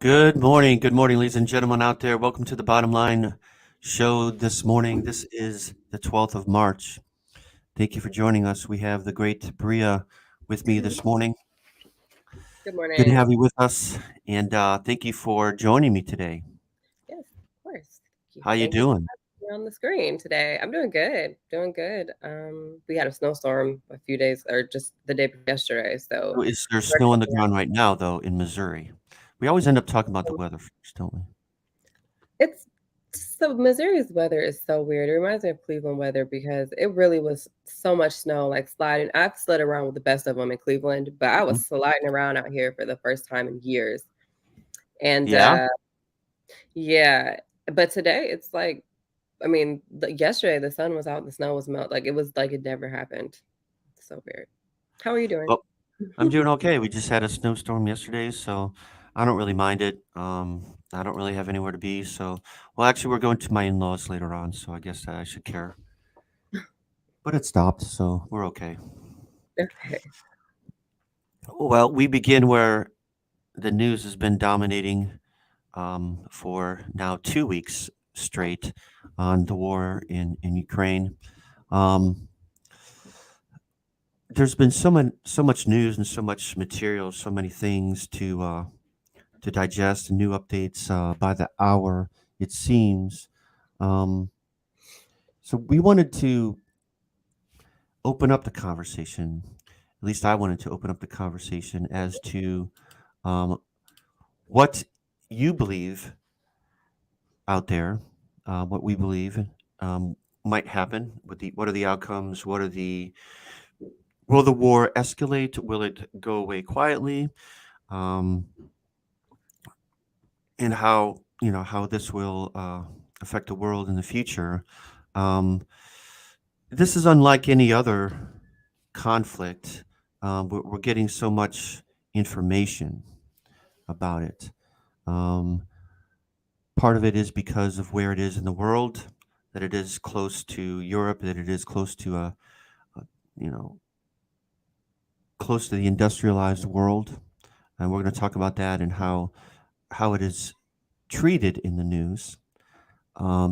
Good morning, ladies and gentlemen out there. Welcome to the Bottom Line show this morning. This is the 12th of March. Thank you for joining us. We have the great Bria with me this morning. Good Good to morning. have you with us, and thank you for joining me today. Yes, of course. How you Thank you for doing? having me on the screen today. I'm doing good. Doing good. We had a snowstorm a few days or just the day before yesterday, so So is there snow on the ground right now, though, in Missouri? We always end up talking about the weather first, don't we? it's so Missouri's weather is so weird. It reminds me of Cleveland weather because it really was so much snow, like sliding. I've slid around with the best of them in Cleveland, but I was Mhm. sliding around out here for the first time in years. And Yeah. yeah, but today it's like yesterday the sun was out, the snow was melt. Like it was like it never happened. So weird. How are you doing? Well, I'm doing okay. We just had a snowstorm yesterday, so I don't really mind it. I don't really have anywhere to be, so well, actually, we're going to my in-laws later on, so I guess I should care. But it stopped, so we're okay. Okay. Well, we begin where the news has been dominating for now 2 weeks straight on the war in Ukraine. Um, there's been so much news and so much material, so many things to digest and new updates by the hour, it seems. Um, so we wanted to open up the conversation. At least I wanted to open up the conversation as to um, what you believe out there, what we believe um, might happen. What are the outcomes? What are the will the war escalate? Will it go away quietly? Um, and how this will affect the world in the future. Um, this is unlike any other conflict. We're getting so much information about it. Um, Part of it is because of where it is in the world, that it is close to Europe, that it is close to a you know close to the industrialized world, and we're going to talk about that and how it is treated in the news.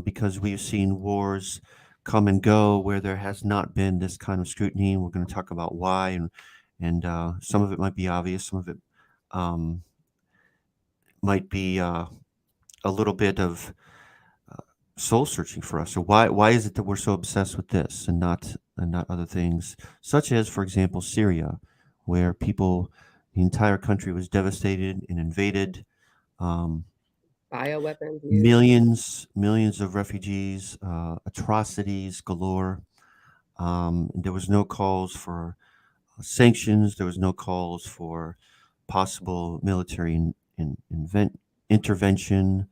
Because we've seen wars come and go where there has not been this kind of scrutiny. We're going to talk about why, and some of it might be obvious, some of it um, might be a little bit of soul searching for us. So why is it that we're so obsessed with this and not other things, such as, for example, Syria, where the entire country was devastated and invaded. Um, Bioweapons used. Millions of refugees, atrocities galore. There was no calls for sanctions. There was no calls for possible military intervention.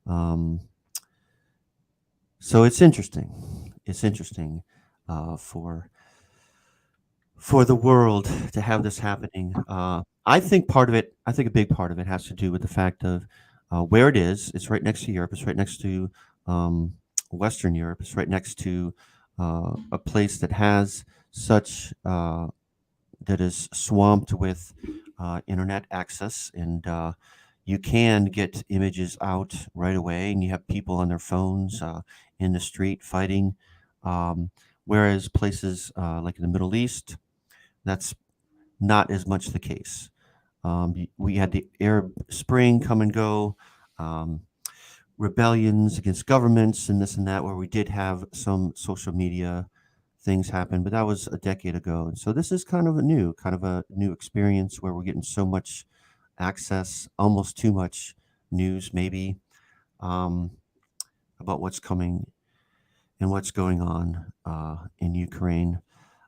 Um, so it's interesting. It's interesting for the world to have this happening. I think a big part of it has to do with the fact of where it is. It's right next to Europe. It's right next to um, Western Europe. It's right next to a place that has such that is swamped with internet access, and you can get images out right away, and you have people on their phones in the street fighting. Um, Whereas places like in the Middle East, that's not as much the case. We had the Arab Spring come and go, um, rebellions against governments and this and that, where we did have some social media things happen, but that was a decade ago. And so this is kind of a new experience where we're getting so much access, almost too much news, maybe, um, about what's coming and what's going on in Ukraine.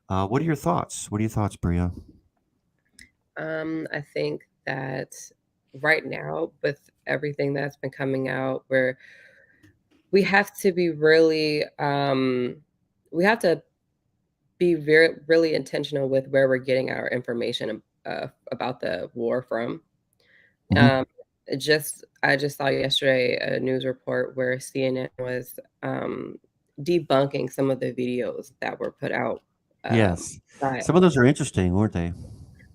What are your thoughts? What are your thoughts, Bria? I think that right now, with everything that's been coming out, where we have to be really, we have to be very, really intentional with where we're getting our information about the war from. Hmm. Um, I just saw yesterday a news report where CNN was debunking some of the videos that were put out Yes, by. some of those are interesting, weren't they?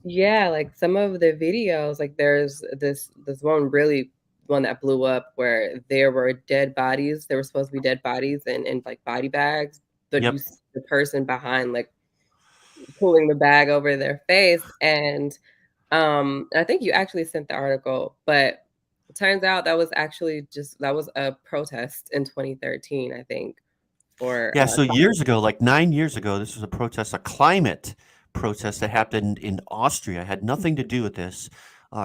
Yeah, like some of the videos, like there's this one really. one that blew up where there were dead bodies. There were supposed to be dead bodies in like body bags, but you Yep. see the person behind like pulling the bag over their face. And I think you actually sent the article, but it turns out that was actually just that was a protest in 2013, I think, for Yeah, so years ago, like 9 years ago, this was a protest, a climate protest that happened in Austria. It had nothing to do with this,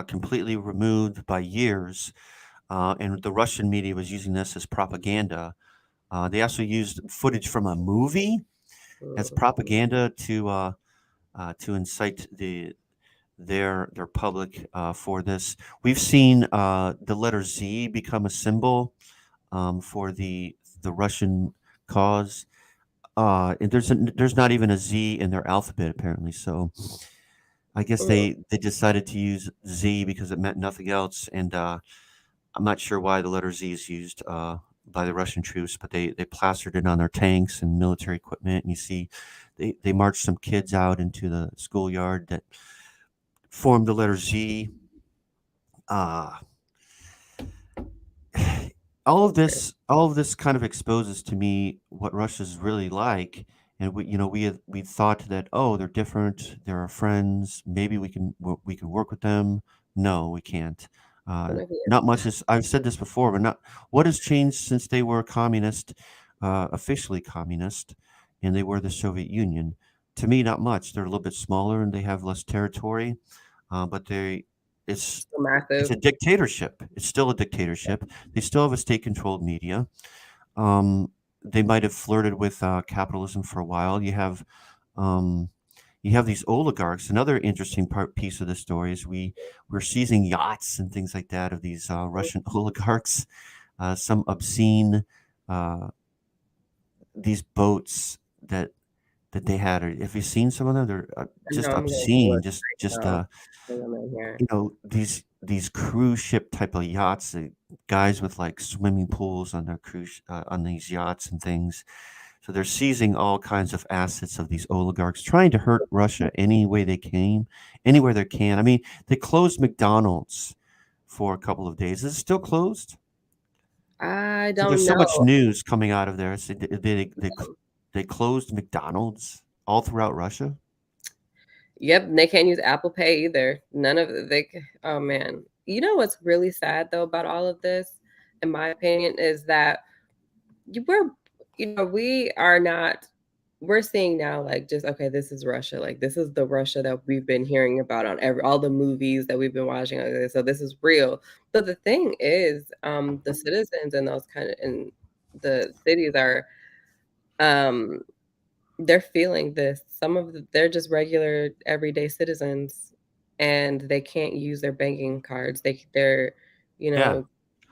completely removed by years, and the Russian media was using this as propaganda. They also used footage from a movie as mm, propaganda to incite their public for this. We've seen the letter Z become a symbol for the Russian cause. And there's not even a Z in their alphabet apparently. So I guess mm, they decided to use Z because it meant nothing else. And I'm not sure why the letter Z is used by the Russian troops, but they plastered it on their tanks and military equipment. And you see, they marched some kids out into the schoolyard that formed the letter Z. Uh, all of this kind of exposes to me what Russia's really like, and we thought that, oh, they're different, they're our friends, maybe we can work with them. No, we can't. none of Not it. much is I've said this before, but not what has changed since they were communist, officially communist, and they were the Soviet Union. To me, not much. They're a little bit smaller and they have less territory, but it's So it's massive. a dictatorship. It's still a dictatorship. They still have a state-controlled media. Um, they might have flirted with capitalism for a while. Um, you have these oligarchs. Another interesting piece of the story is we're seizing yachts and things like that of these Russian oligarchs. Some obscene uh, these boats that they had. Have you seen some of them? They're I know just I'm going to obscene. look Just now. Bring them in here. these cruise ship type of yachts, guys with like swimming pools on their on these yachts and things. So they're seizing all kinds of assets of these oligarchs, trying to hurt Russia any way they can, anywhere they can. I mean, they closed McDonald's for a couple of days. Is it still closed? I So don't there's so much know. news coming out of there. So they closed McDonald's all throughout Russia. Yep, they can't use Apple Pay either. None of oh man. You know what's really sad though about all of this, in my opinion, is that we're we are not we're seeing now like just okay, this is Russia. Like this is the Russia that we've been hearing about on all the movies that we've been watching. Okay, so this is real. But the thing is, the citizens in those kind of in the cities are um they're feeling this. They're just regular everyday citizens, and they can't use their banking cards. You Yeah, know,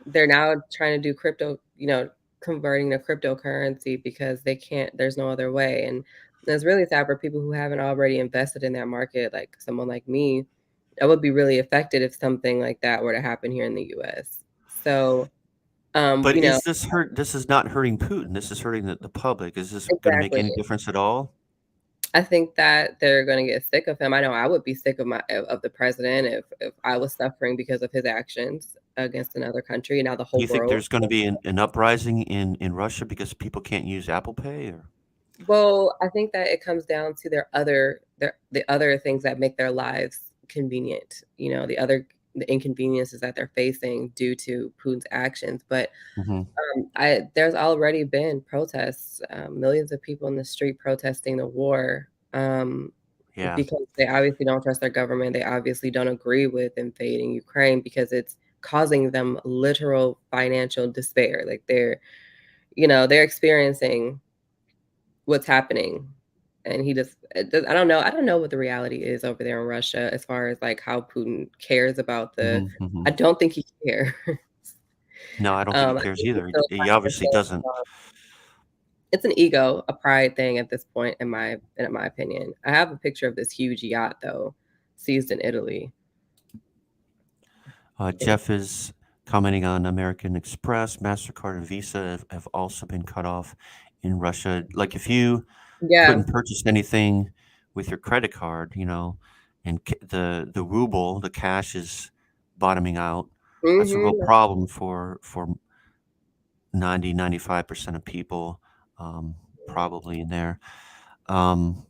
they're now trying to do converting to cryptocurrency because they can't there's no other way. And it's really sad for people who haven't already invested in that market, like someone like me. I would be really affected if something like that were to happen here in the US. So, but is this hurt? This is not hurting Putin. This is hurting the public. Is this going to make exactly. any difference at all? I think that they're gonna get sick of him. I know I would be sick of the president if I was suffering because of his actions against another country, now the Do whole you think world. there's going to be an uprising in Russia because people can't use Apple Pay? Or Well, I think that it comes down to the other things that make their lives convenient, the inconveniences that they're facing due to Putin's actions. But hmm I there's already been protests, millions of people in the street protesting the war, yeah, because they obviously don't trust their government. They obviously don't agree with invading Ukraine because it's causing them literal financial despair. Like they're experiencing what's happening. And I don't know what the reality is over there in Russia as far as like how Putin cares about hmm I don't think he cares. No, I don't think he I cares think he's either. still He trying to obviously show doesn't. it's an ego, a pride thing at this point in my opinion. I have a picture of this huge yacht though, seized in Italy. It, Jeff is commenting on American Express, Mastercard, and Visa have also been cut off in Russia. Like if you yeah, couldn't purchase anything with your credit card, and the ruble, the cash is bottoming out. That's a real Mhm. problem for 95% of people, probably in there. Um,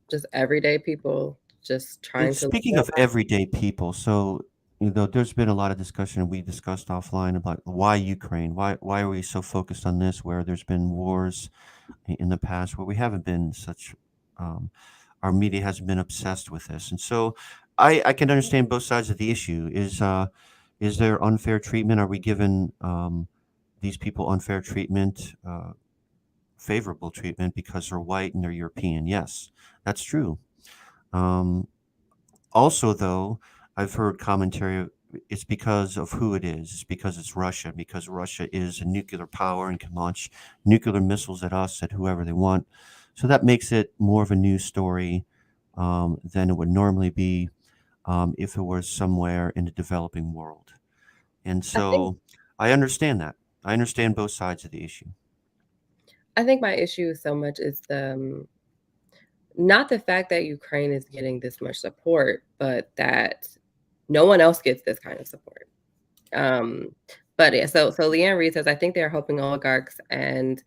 Just everyday people just trying to live Speaking their of everyday people, so there's been a lot of discussion, and we discussed offline about why Ukraine. Why are we so focused on this? Where there's been wars in the past, where we haven't been such. Um, our media hasn't been obsessed with this, and so I can understand both sides of the issue. Is there unfair treatment? Are we giving these people unfair treatment, favorable treatment because they're white and they're European? Yes, that's true. Um, Also, though, I've heard commentary. It's because of who it is. It's because it's Russia. Because Russia is a nuclear power and can launch nuclear missiles at us, at whoever they want. So that makes it more of a news story than it would normally be if it was somewhere in the developing world. And I think so I understand that. I understand both sides of the issue. I think my issue so much is not the fact that Ukraine is getting this much support, but that no one else gets this kind of support. Um, but yeah, so Leanne Reed says, I think they are hoping oligarchs and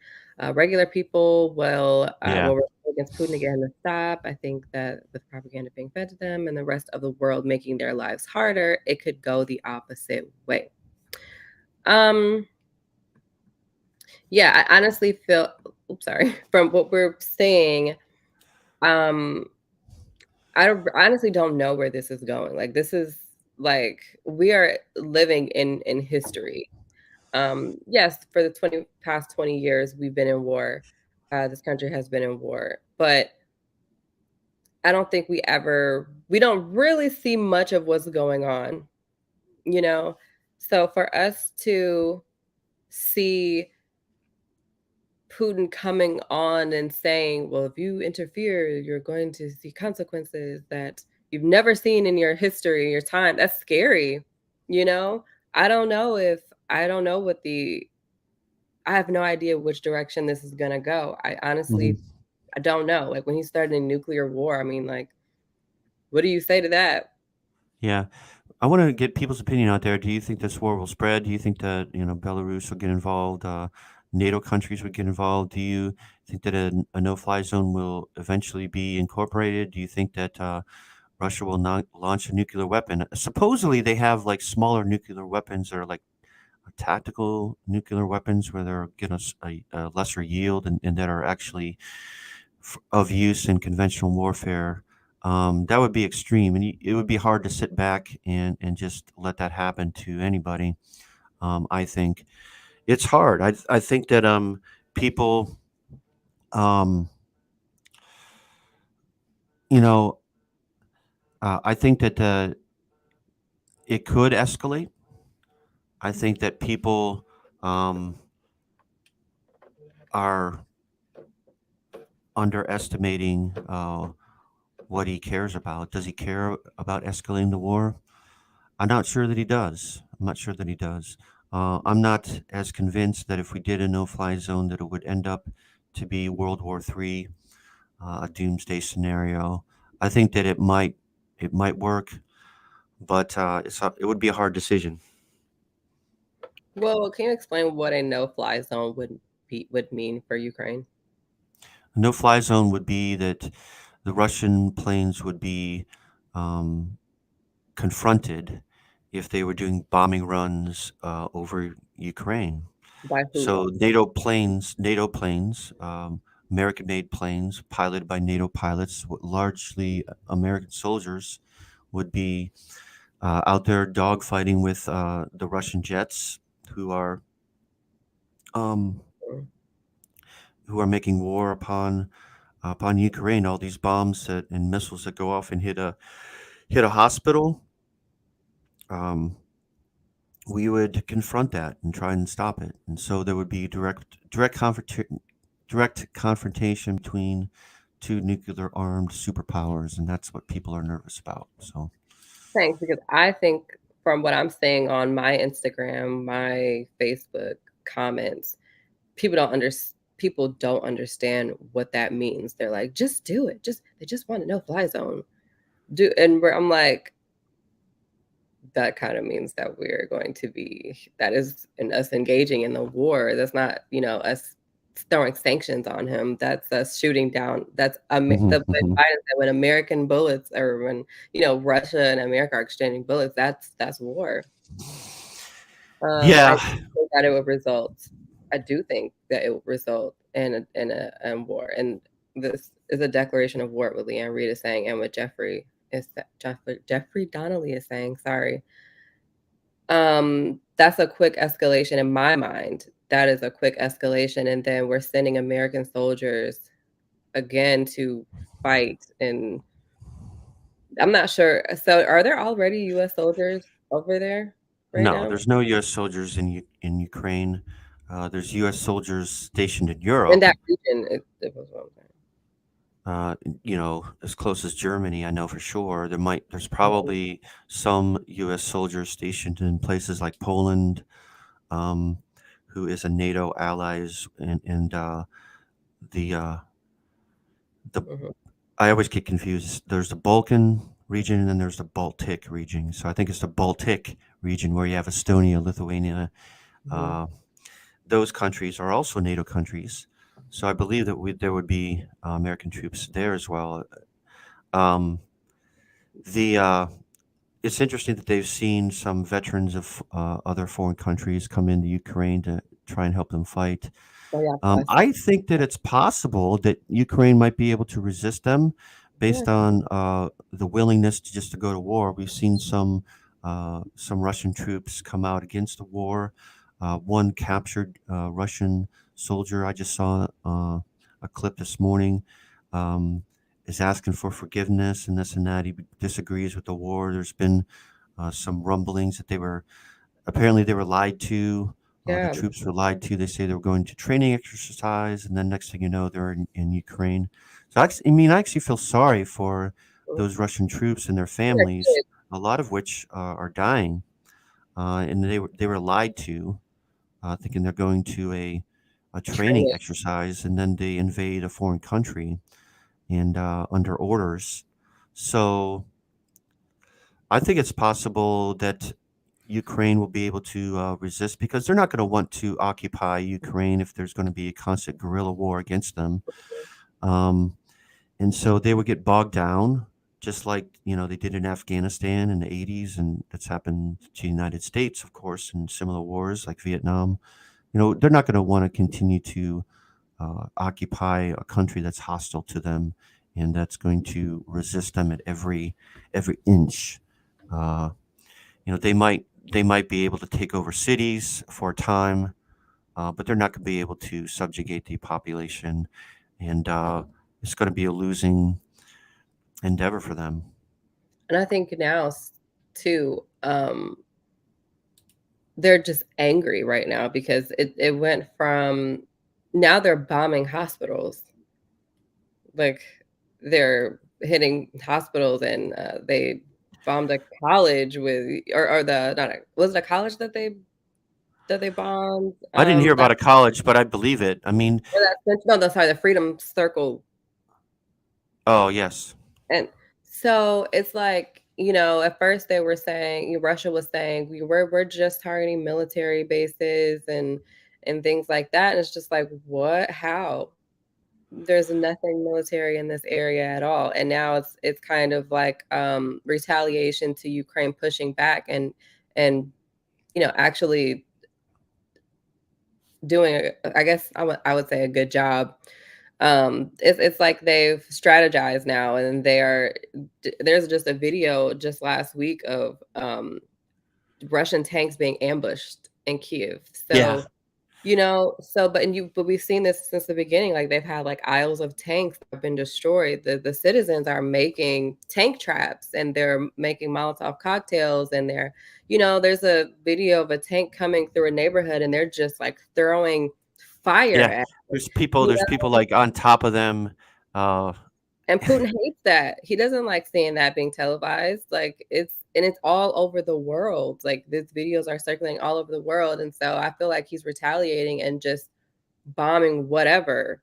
regular people Yeah. will rebel against Putin again to stop. I think that with propaganda being fed to them and the rest of the world making their lives harder, it could go the opposite way. Um, yeah, I honestly feel, oops, sorry, from what we're seeing, um, honestly don't know where this is going. Like this is like we are living in history. Yes, for the past 20 years we've been in war. This country has been in war, but I don't think we don't really see much of what's going on, you know? So for us to see Putin coming on and saying, "Well, if you interfere, you're going to see consequences that you've never seen in your history, your time." That's scary, you know? I don't know if I don't know what the I have no idea which direction this is gonna go. Hmm. I don't know. Like when he started a nuclear war, I mean, like, what do you say to that? Yeah. I want to get people's opinion out there. Do you think this war will spread? Do you think that Belarus will get involved? NATO countries would get involved? Do you think that a no-fly zone will eventually be incorporated? Do you think that Russia will not launch a nuclear weapon? Supposedly, they have like smaller nuclear weapons that are like tactical nuclear weapons where they're getting a lesser yield and that are actually of use in conventional warfare. That would be extreme, and it would be hard to sit back and just let that happen to anybody. I think it's hard. I think that people, um, you know, I think that it could escalate. I think that people are underestimating what he cares about. Does he care about escalating the war? I'm not sure that he does. I'm not sure that he does. I'm not as convinced that if we did a no-fly zone, that it would end up to be World War III, a doomsday scenario. I think that it might work, but it would be a hard decision. Well, can you explain what a no-fly zone would mean for Ukraine? A no-fly zone would be that the Russian planes would be um, confronted if they were doing bombing runs over Ukraine. By who? So NATO planes, American-made planes piloted by NATO pilots, largely American soldiers, would be out there dogfighting with the Russian jets, who are um, who are making war upon Ukraine. All these bombs and missiles that go off and hit a hospital. Um, we would confront that and try and stop it, and so there would be direct confrontation between two nuclear armed superpowers, and that's what people are nervous about. So, Thanks, because I think from what I'm seeing on my Instagram, my Facebook comments, people don't understand what that means. They're like, "Just do it. Just they just want a no-fly zone." I'm like, that kind of means that we're going to be that is in us engaging in the war. That's not, us throwing sanctions on him. That's us shooting down. That's Mhm, the when mhm. Biden said when American bullets or when Russia and America are exchanging bullets, that's war. I Yeah, think that it would result. I do think that it would result in a war, and this is a declaration of war. What Leanne Reed is saying, and what Jeffrey Donnelly is saying. Sorry. That's a quick escalation in my mind. That is a quick escalation, and then we're sending American soldiers again to fight, and I'm not sure. So, are there already US soldiers over there right no, now? there's no U.S. soldiers in Ukraine. There's U.S. soldiers stationed in In Europe. that region, it was what I'm saying. Uh, as close as Germany, I know for sure. There's Mhm, probably some U.S. soldiers stationed in places like Poland, um, who is a NATO allies, and the the mhm. I always get confused. There's the Balkan region and then there's the Baltic region. So I think it's the Baltic region where you have Estonia, Lithuania. Mhm. Uh, those countries are also NATO countries. So I believe that there would be American troops there as well. Um, the It's interesting that they've seen some veterans of other foreign countries come into Ukraine to try and help them fight. Oh, yeah, I saw I think that it's possible that Ukraine might be able to resist them yeah, based on the willingness to just to go to war. We've seen some Russian troops come out against the war. One captured Russian soldier I just saw a clip this morning. Um, is asking for forgiveness and this and that. He disagrees with the war. There's been some rumblings that they were lied to. The yeah. troops were lied to. They say they were going to training exercise, and then next thing you know, they're in Ukraine. So I actually feel sorry for Mhm. those Russian troops and their Yeah, families, good a lot of which are dying, and they were lied to, thinking they're going to a training training. exercise, and then they invade a foreign country and under orders. So I think it's possible that Ukraine will be able to resist because they're not going to want to occupy Ukraine if there's going to be a constant guerrilla war against them. Um, and so they would get bogged down, just like they did in Afghanistan in the '80s, and that's happened to the United States, of course, in similar wars like Vietnam. They're not going to want to continue to occupy a country that's hostile to them and that's going to resist them at every inch. Uh, they might be able to take over cities for a time, but they're not going to be able to subjugate the population, and it's going to be a losing endeavor for them. And I think now too, they're just angry right now because it went from now they're bombing hospitals. Like, they're hitting hospitals and, they bombed a college with or the not a was it a college that they bombed? I didn't hear That about a college, but I believe it. I mean, or that no, no, sorry, the Freedom Circle. oh yes, And so it's like, at first they were saying Russia was saying we're just targeting military bases and things like that. And it's just like, what? How? There's nothing military in this area at all. And now it's kind of like retaliation to Ukraine pushing back and actually doing I guess I would say a good job. It's like they've strategized now, and there's just a video just last week of Russian tanks being ambushed in Kiev. yeah, But we've seen this since the beginning. Like they've had like aisles of tanks that have been destroyed. The citizens are making tank traps and they're making Molotov cocktails and there's a video of a tank coming through a neighborhood and they're just like throwing fire yeah. at it. There's people. You There's people like on top of them. Uh, And Putin hates that. He doesn't like seeing that being televised. Like it's all over the world. Like these videos are circulating all over the world. And so I feel like he's retaliating and just bombing whatever,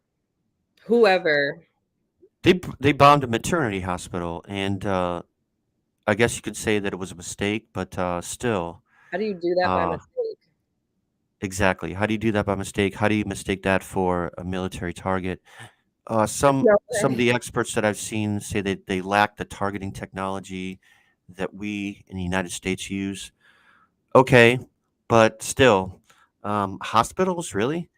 whoever. they bombed a maternity hospital, and I guess you could say that it was a mistake, but still, How do you do that by uh, mistake? exactly. How do you do that by mistake? How do you mistake that for a military target? There's Some no some of way. the experts that I've seen say that they lack the targeting technology that we in the United States use. Okay, but still, hospitals really?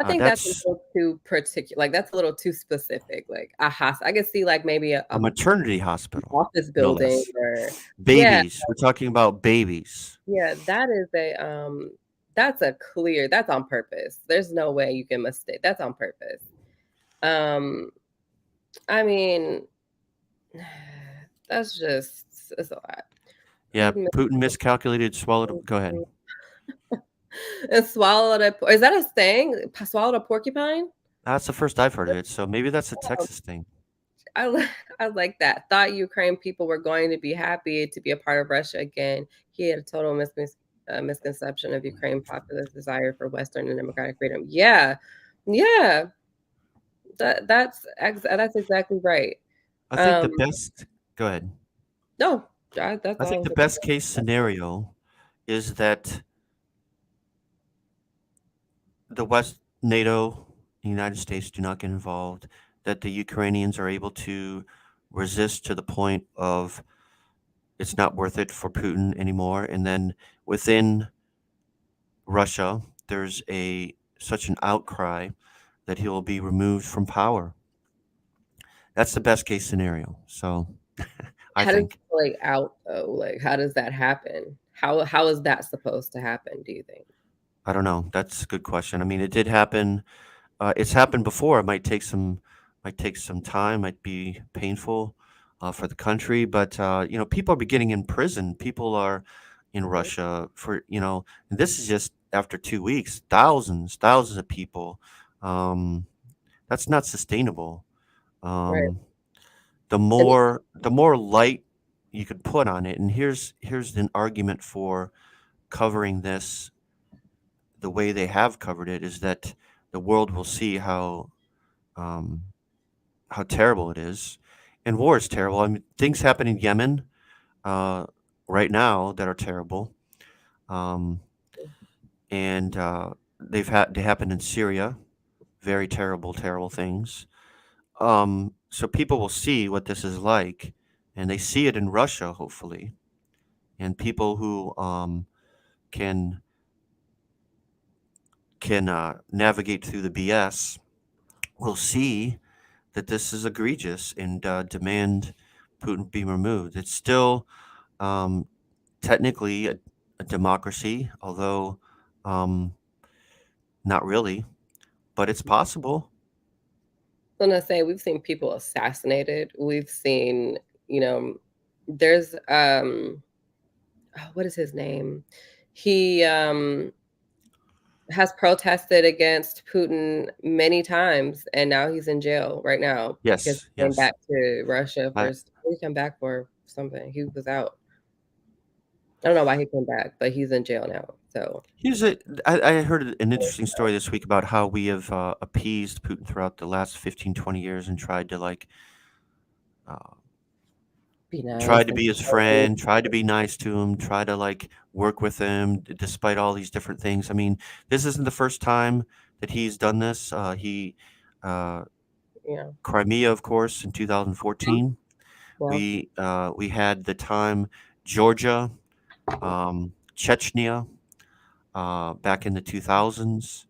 I think that's a That's little too particular. Like, that's a little too specific. Like, I could see, like, maybe a maternity hospital, office no building less. or yeah, Babies. We're talking about babies. yeah, that is that's a clear that's on purpose. There's no way you can mistake that's on purpose. Um, I mean, that's just it's a lot. Yeah, Putin Putin miscalculated, swallowed. Go ahead. and swallowed a is that a saying? Swallowed a porcupine? That's the first I've heard of it. So maybe that's a Texas thing. I li I like that. Thought Ukraine people were going to be happy to be a part of Russia again. He had a total misconception of Ukraine populace desire for Western and democratic freedom. Yeah. Yeah. That's exactly right. I think the Um, best. Go ahead. no, that's I all I think was the gonna best case say. scenario is that the West, NATO, the United States do not get involved, that the Ukrainians are able to resist to the point of it's not worth it for Putin anymore. And then within Russia, there's a such an outcry that he will be removed from power. That's the best case scenario. So I How does it think play out though? Like, how does that happen? How is that supposed to happen, do you think? I don't know. That's a good question. I mean, it did happen. It's happened before. It might take some time. Might be painful for the country, but people are getting in prison. People are in Mhm. Russia for and this is just after 2 weeks. Thousands of people. Um, that's not sustainable. Right. Um, the And more light you could put on it, and here's an argument for covering this the way they have covered it is that the world will see um, how terrible it is. And war is terrible. I mean, things happen in Yemen uh, right now that are terrible, um, and they happened in Syria. Very terrible, terrible things. So people will see what this is like, and they see it in Russia, hopefully. And people who can navigate through the BS will see that this is egregious and demand Putin be removed. It's still um, technically a democracy, although um, not really, but it's possible. I'm gonna say we've seen people assassinated. We've seen, you know, there's oh, what is his name? He has protested against Putin many times and now he's in jail right now because Yes, he came yes. back to Russia I, what did he come back for something. He was out. I don't know why he came back, but he's in jail now. So here's a. I heard an interesting story this week about how we have appeased Putin throughout the last 15, 20 years and tried to uh, be nice tried to and be his kind. friend, tried to be nice to him, try to work with him despite all these different things. I mean, this isn't the first time that he's done this. He uh, Yeah. Crimea, of course, in Mhm. 2014. Yeah. We had the time Georgia, Chechnya, back in the 2000s.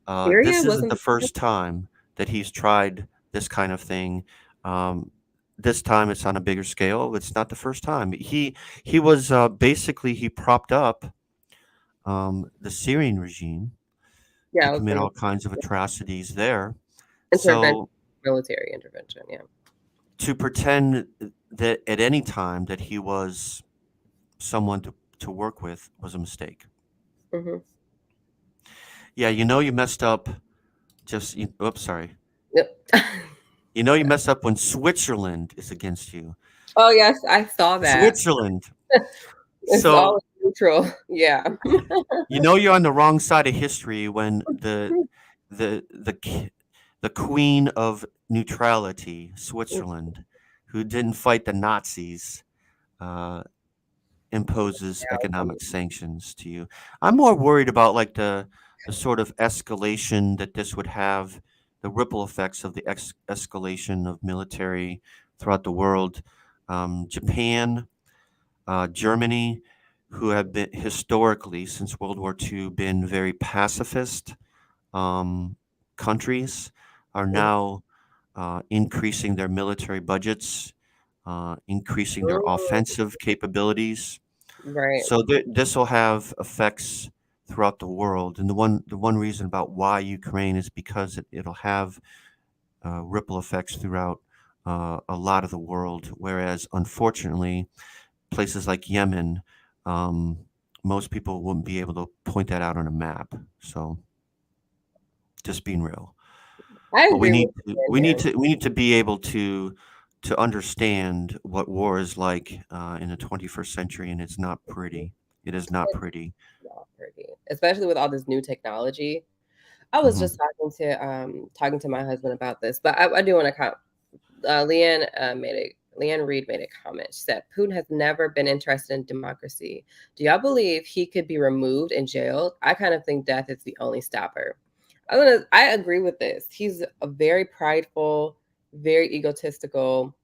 Syria This isn't wasn't the first time that he's tried this kind of thing. Um, this time it's on a bigger scale. It's not the first time. He was basically he propped up the Syrian regime to yeah, I was commit gonna all kinds of atrocities there. intervention, So military intervention, yeah. to pretend that at any time that he was someone to work with was a mistake. Mhm. Yeah, you messed up. Oops, sorry. Yep. You messed up when Switzerland is against you. Oh, yes, I saw that. Switzerland. It's all So neutral. Yeah. you're on the wrong side of history when the the queen of neutrality, Switzerland, who didn't fight the Nazis, uh, imposes economic sanctions to you. I'm more worried about like the sort of escalation that this would have, the ripple effects of the escalation of military throughout the world. Japan, Germany, who have been historically since World War II been very pacifist um, countries, are Mhm. now increasing their military budgets, increasing their offensive capabilities. Right. So this will have effects throughout the world, and the one reason about why Ukraine is because it'll have ripple effects throughout a lot of the world. Whereas, unfortunately, places like Yemen, um, most people wouldn't be able to point that out on a map. So, just being real. I But we agree with need to you we need here. to we need to be able to understand what war is like in the 21st century, and it's not pretty. It is not pretty. Not pretty, especially with all this new technology. I was Hmm. just talking to my husband about this, but I do want to Leanne Reed made a comment. She said, Putin has never been interested in democracy. Do y'all believe he could be removed and jailed? I kind of think death is the only stopper. I agree with this. He's a very prideful, very egotistical,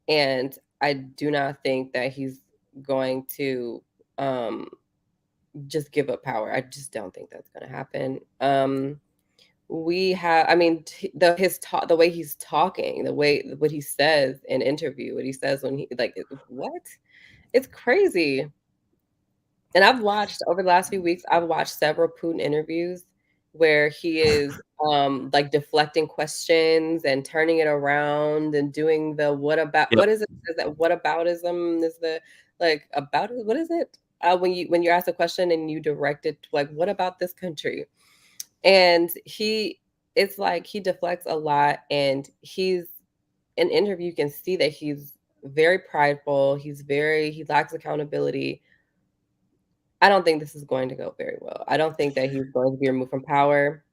and I do not think that he's going to um just give up power. I just don't think that's going to happen. We have I mean the his talk the way he's talking, the way what he says in interview, what he says when he like what? It's crazy. And I've watched over the last few weeks, I've watched several Putin interviews where he is like deflecting questions and turning it around and doing the Yep. what is it? Is that whataboutism is the like about what is it? When you ask a question and you direct it to, like what about this country? And it's like he deflects a lot and he's in interview you can see that he's very prideful, he lacks accountability. I don't think this is going to go very well. I don't think that he's going to be removed from power.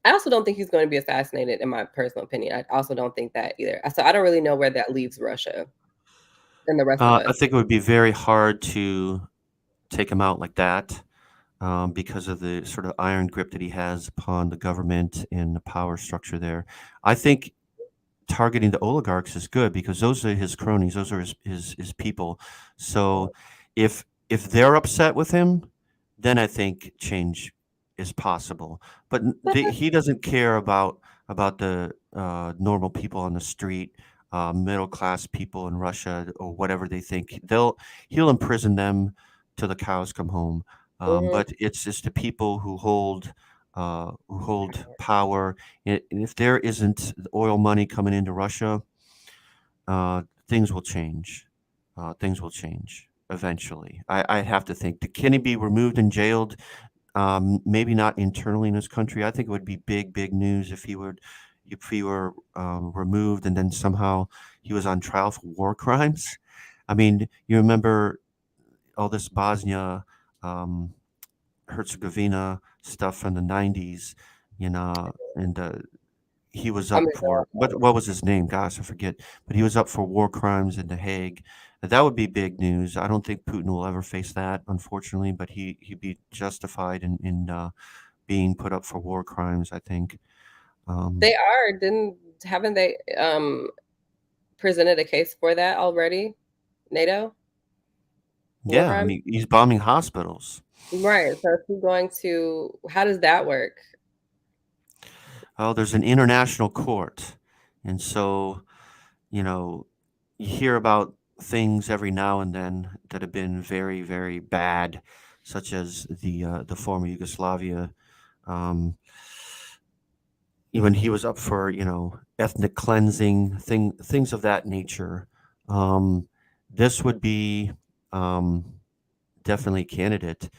I also don't think he's going to be assassinated in my personal opinion. I also don't think that either. So I don't really know where that leaves Russia and the rest of I us. think it would be very hard to take him out like that because of the sort of iron grip that he has upon the government and the power structure there. I think targeting the oligarchs is good because those are his cronies, those are his people. So if they're upset with him, then I think change is possible. But But he doesn't care about the normal people on the street, middle class people in Russia or whatever they think. He'll imprison them till the cows come home. mhm, But it's just the people who hold power. And if there isn't oil money coming into Russia, things will change. Things will change eventually. I have to think. Can he be removed and jailed? Maybe not internally in his country. I think it would be big news if he were removed and then somehow he was on trial for war crimes. I mean, you remember all this Bosnia, um, Herzegovina stuff from the '90s, and he was I mean, up for what was his name? Gosh, I forget. But he was up for war crimes in The Hague. That would be big news. I don't think Putin will ever face that, unfortunately. But he'd be justified in being put up for war crimes. I think. Um, they are. Didn't haven't they presented a case for that already? NATO war yeah, I crime, mean he's bombing hospitals. right? So is he going to? How does that work? Oh, there's an international court, and so you know you hear about things every now and then that have been very bad, such as the former Yugoslavia. Um, when he was up for ethnic cleansing, things of that nature. Um, this would be um, definitely a candidate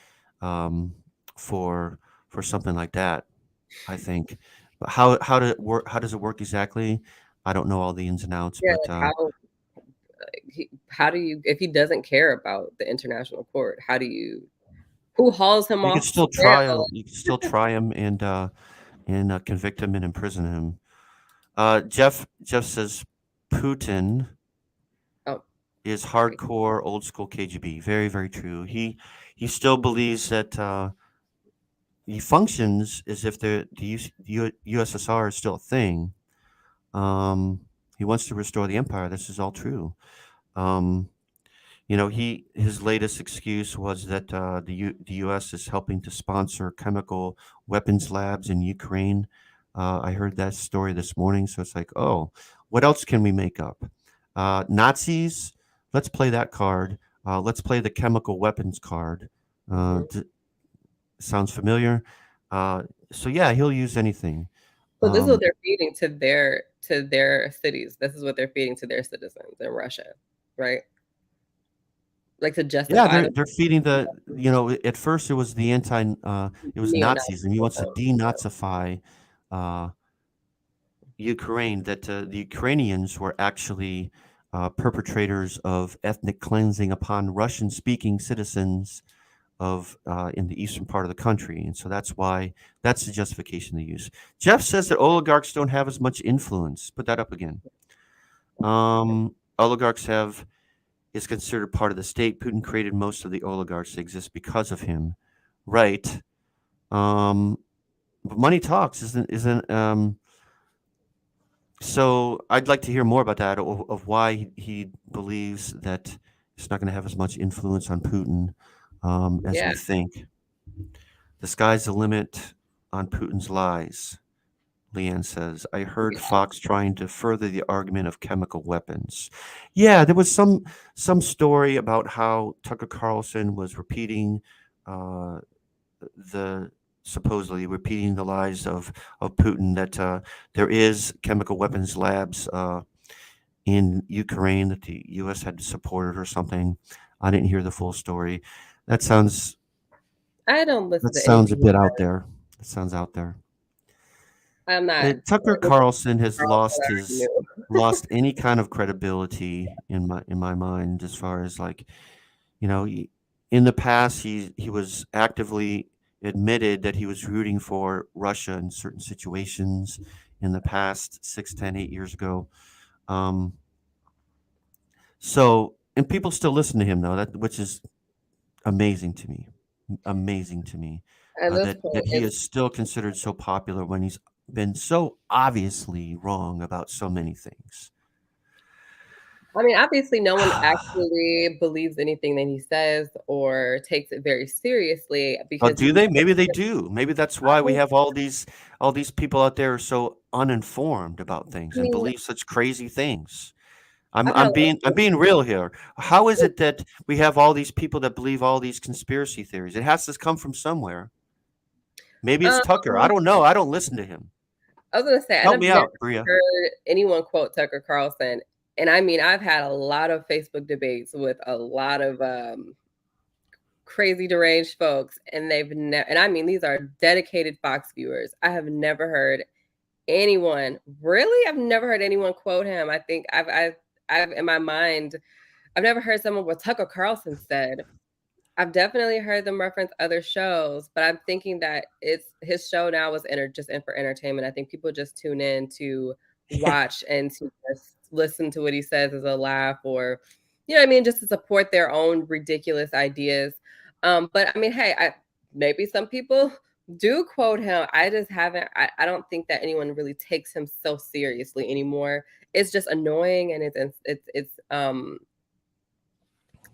um, for for something like that. I think. But how did it work? How does it work exactly? I don't know all the ins and outs, Yeah, but like how do you if he doesn't care about the international court? How do you who hauls him you could off to still jail? try. You could still try him and convict him and imprison him. Jeff says Putin Oh. is Right. hardcore old school KGB. Very, very true. He still believes that he functions as if the USSR is still a thing. Um, he wants to restore the empire. This is all true. Um, his latest excuse was that the U.S. is helping to sponsor chemical weapons labs in Ukraine. I heard that story this morning, so it's like, oh, what else can we make up? Nazis. Let's play that card. Let's play the chemical weapons card. Uh, Mhm. d- Sounds familiar. Uh, so yeah, he'll use anything. So this is what Um, they're feeding to their cities. This is what they're feeding to their citizens in Russia, right? Like to Yeah, justify they're the they're feeding at first it was it was Nazis, and he neo-Nazis. wants to denazify uh, Ukraine. That the Ukrainians were actually perpetrators of ethnic cleansing upon Russian-speaking citizens of in the eastern part of the country, and so that's the justification they use. Jeff says that oligarchs don't have as much influence. Put that up again. Oligarchs have is considered part of the state. Putin created most of the oligarchs that exist because of him, right? Um, but money talks, isn't so. I'd like to hear more about that of why he believes that it's not going to have as much influence on Putin as Yeah, we think. The sky's the limit on Putin's lies. Leanne says, I heard yeah. Fox trying to further the argument of chemical weapons. Yeah, there was some story about how Tucker Carlson was repeating uh, the supposedly repeating the lies of Putin that there is chemical weapons labs in Ukraine that the U.S. had to support it or something. I didn't hear the full story. That sounds I don't that listen to sounds a anything. bit out there. That sounds out there. I'm not Tucker listening Carlson to has Carlson. I already knew. lost any kind of credibility in my mind as far as like in the past he was actively admitted that he was rooting for Russia in certain situations in the past 6, 10, 8 years ago. Um, and people still listen to him though, that which is amazing to me, amazing to me. At this That point, he is still considered so popular when he's been so obviously wrong about so many things. I mean, obviously, no one actually believes anything that he says or takes it very seriously Oh, because do he's. they? Maybe they do. Maybe that's I why we mean, have all these people out there so uninformed about things I and mean, believe such crazy things. I've had a lot I'm of. being real here. How is it that we have all these people that believe all these conspiracy theories? It has to come from somewhere. Maybe it's Um, Tucker. I don't know. I don't listen to him. I was gonna say, and Help I've me never out, Bria. heard anyone quote Tucker Carlson, and I mean, I've had a lot of Facebook debates with a lot of crazy deranged folks, and they've never. And I mean, these are dedicated Fox viewers. I have never heard anyone really. I've never heard anyone quote him. I think I've in my mind, I've never heard someone what Tucker Carlson said. I've definitely heard them reference other shows, but I'm thinking that it's his show now was just in for entertainment. I think people just tune in to watch and to just listen to what he says as a laugh or, you know what I mean, just to support their own ridiculous ideas. But I mean, hey, maybe some people do quote him. I just haven't. I don't think that anyone really takes him so seriously anymore. It's just annoying and it's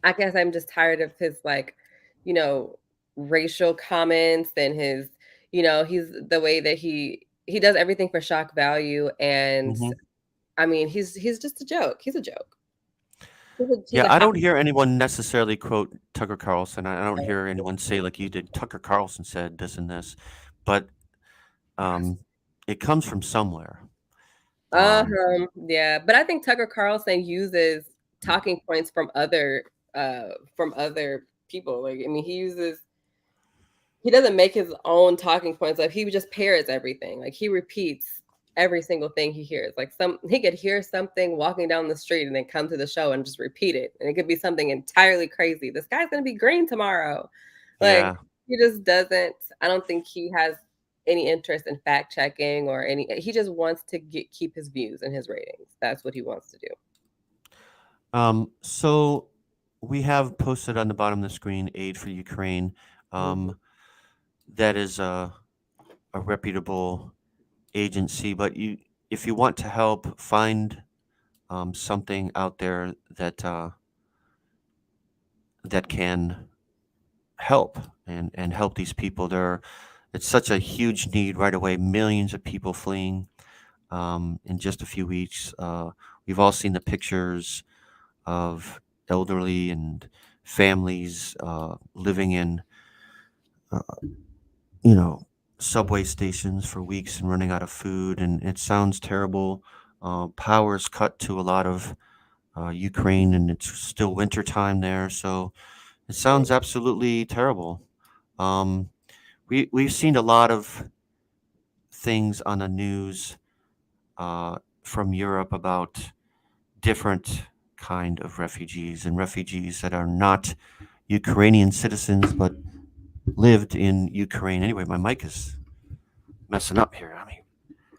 I guess I'm just tired of his like, you know, racial comments and his, he's the way that he does everything for shock value and Hmm. I mean, he's just a joke. He's a joke. He's Yeah, a I hot don't hear anyone necessarily quote Tucker Carlson. I don't hear anyone say like you did. Tucker Carlson said this and this, but um, it comes from somewhere. Um, yeah, but I think Tucker Carlson uses talking points from other people. Like I mean, he doesn't make his own talking points up. He just parrots everything. Like he repeats every single thing he hears. Like he could hear something walking down the street and then come to the show and just repeat it. And it could be something entirely crazy. The sky's gonna be green tomorrow. Like yeah, he just doesn't. I don't think he has any interest in fact checking or any. He just wants to keep his views and his ratings. That's what he wants to do. So we have posted on the bottom of the screen aid for Ukraine. Mhm. Um, that is a reputable agency, but if you want to help, find something out there that can help and help these people. It's such a huge need right away. Millions of people fleeing in just a few weeks. We've all seen the pictures of elderly and families living in, uh, you know, subway stations for weeks and running out of food. And it sounds terrible. Power's cut to a lot of Ukraine, and it's still wintertime there. So it sounds Right. absolutely terrible. Um, we've seen a lot of things on the news from Europe about different kind of refugees and refugees that are not Ukrainian citizens but lived in Ukraine. Anyway, my mic is messing up here. I mean,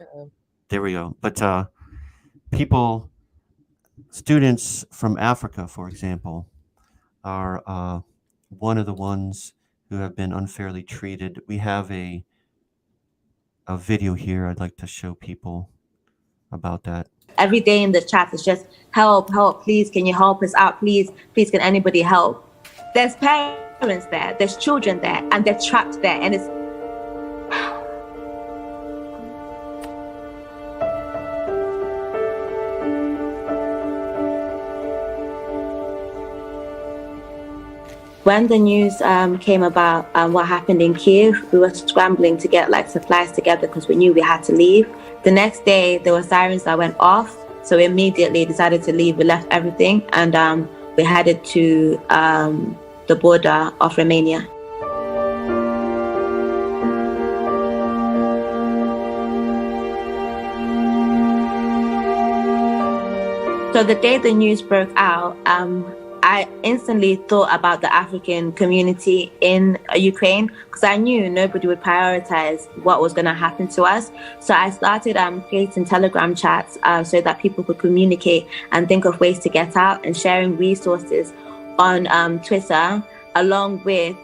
Uh-oh. there we go. But people, students from Africa, for example, are one of the ones who have been unfairly treated. We have a video here I'd like to show people about that. Every day in the chat is just help, help, please, can you help us out, please, please, can anybody help? There's parents there, there's children there, and they're trapped there, and it's when the news came about what happened in Kiev, we were scrambling to get like supplies together because we knew we had to leave. The next day, there were sirens that went off, so we immediately decided to leave. We left everything and we headed to the border of Romania. So the day the news broke out, I instantly thought about the African community in Ukraine because I knew nobody would prioritize what was going to happen to us. So I started creating Telegram chats so that people could communicate and think of ways to get out, and sharing resources on Twitter, along with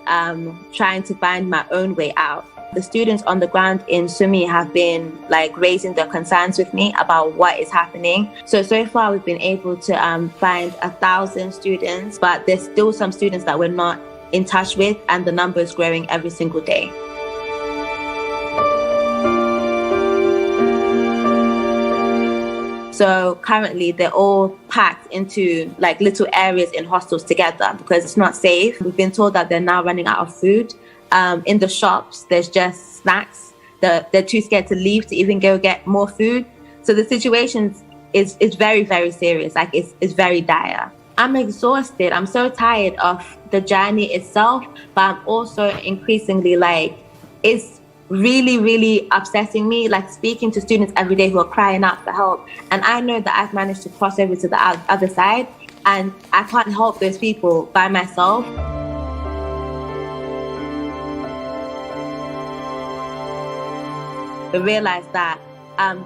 trying to find my own way out. The students on the ground in Sumi have been like raising their concerns with me about what is happening. So far we've been able to find 1,000 students, but there's still some students that we're not in touch with, and the number is growing every single day. So currently they're all packed into like little areas in hostels together because it's not safe. We've been told that they're now running out of food. In the shops, there's just snacks. They're too scared to leave to even go get more food. So the situation is very, very serious. Like it's very dire. I'm exhausted. I'm so tired of the journey itself, but I'm also increasingly like, it's really, really upsetting me, like speaking to students every day who are crying out for help. And I know that I've managed to cross over to the other side, and I can't help those people by myself. We realized that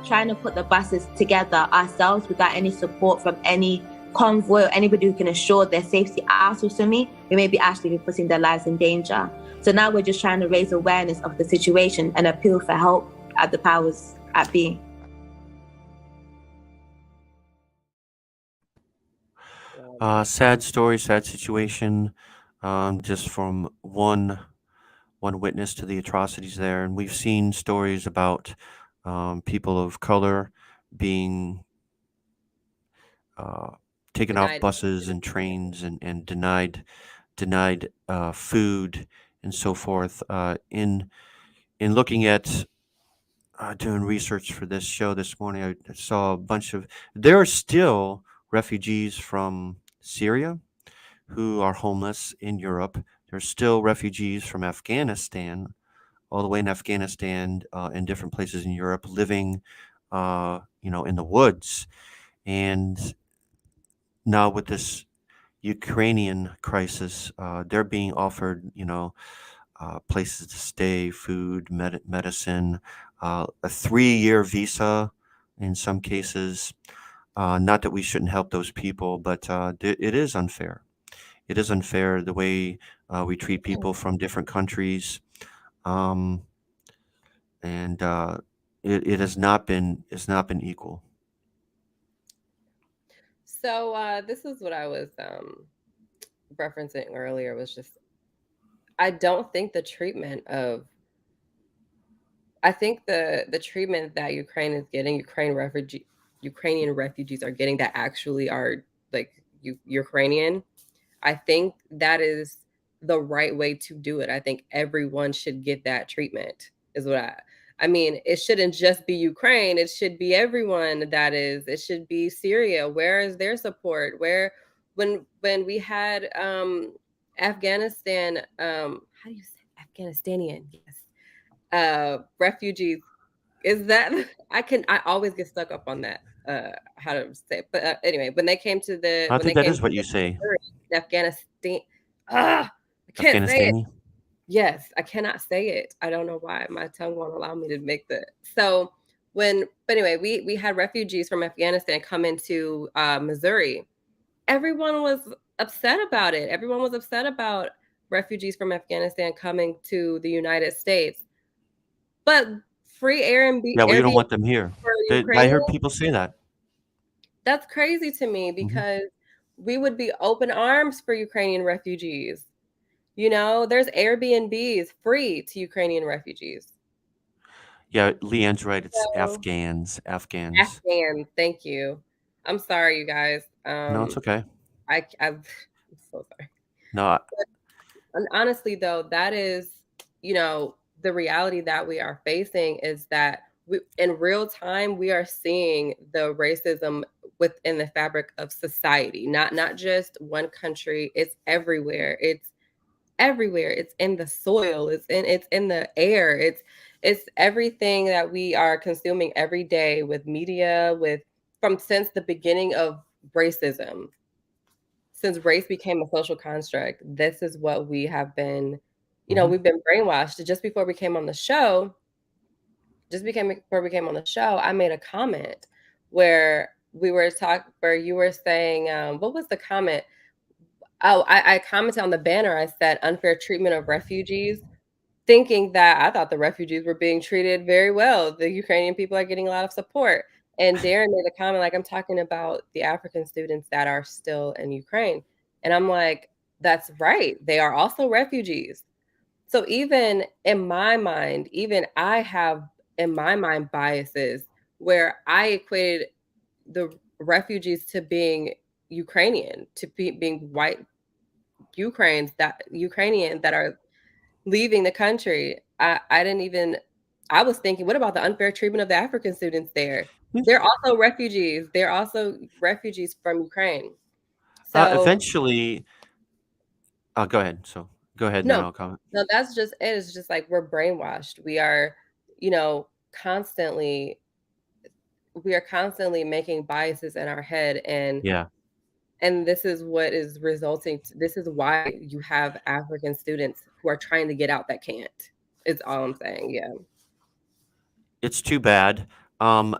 trying to put the buses together ourselves without any support from any convoy or anybody who can assure their safety out of Sumi, we may be actually putting their lives in danger. So now we're just trying to raise awareness of the situation and appeal for help at the powers at be. Sad story, sad situation, just from one witness to the atrocities there, and we've seen stories about people of color being uh, taken off Denied buses access. and trains and denied food and so forth. In looking at doing research for this show this morning, I saw a bunch of there are still refugees from Syria who are homeless in Europe. There's still refugees from Afghanistan, all the way in Afghanistan, in different places in Europe, living, in the woods. And now with this Ukrainian crisis, they're being offered, places to stay, food, medicine, a 3-year visa in some cases. Not that we shouldn't help those people, but it is unfair. It is unfair the way we treat people from different countries, um, and it has not been it's not been equal. So this is what I was referencing earlier was just I don't think the treatment of I think the treatment that Ukraine is getting, Ukrainian refugees are getting that actually are like Ukrainian. I think that is the right way to do it. I think everyone should get that treatment. Is what I mean, it shouldn't just be Ukraine, it should be everyone that is. It should be Syria. Where is their support? Where when we had Afghanistan how do you say Afghanistanian? Yes. Refugees is that I always get stuck up on that how to say it. But anyway, I when they think that came is to what the you say, Afghanistan I can't say it. Afghanistani. Yes, I cannot say it. I don't know why my tongue won't allow me to make the so when but anyway, we had refugees from Afghanistan come into Missouri. Everyone was upset about it. Everyone was upset about refugees from Afghanistan coming to the United States. But free Yeah, well, you don't Airbnb want them here. for I Ukrainians, heard people say that. that's crazy to me Hmm. because we would be open arms for Ukrainian refugees. You know, there's Airbnbs free to Ukrainian refugees. Yeah, Leanne's right. It's So Afghans, Afghans. Afghans, thank you. I'm sorry, you guys. No, it's okay. I'm so sorry. No, I- And honestly, though, that is, you know, the reality that we are facing is that in real time, we are seeing the racism within the fabric of society, not just one country. It's everywhere. It's everywhere. It's in the soil. It's in the air. It's everything that we are consuming every day with media, with from since the beginning of racism, since race became a social construct, this is what we have been, mhm. we've been brainwashed. Just before we came on the show, before we came on the show, I made a comment where where you were saying, what was the comment? Oh, I commented on the banner. I said unfair treatment of refugees, thinking that I thought the refugees were being treated very well. The Ukrainian people are getting a lot of support. And Darren made a comment like, I'm talking about the African students that are still in Ukraine. And I'm like, that's right. They are also refugees. So even in my mind, even I have in my mind biases where I equated the refugees to being Ukrainian, being white Ukrainian that are leaving the country. I didn't even I was thinking, what about the unfair treatment of the African students there? They're also refugees. They're also refugees from Ukraine. So Eventually, go ahead. So go ahead, and then no, I'll comment. no, that's just it. It's just like we're brainwashed. You know, constantly we are constantly making biases in our head Yeah, and this is what is this is why you have African students who are trying to get out that can't. Is all I'm saying. Yeah. it's too bad. Um,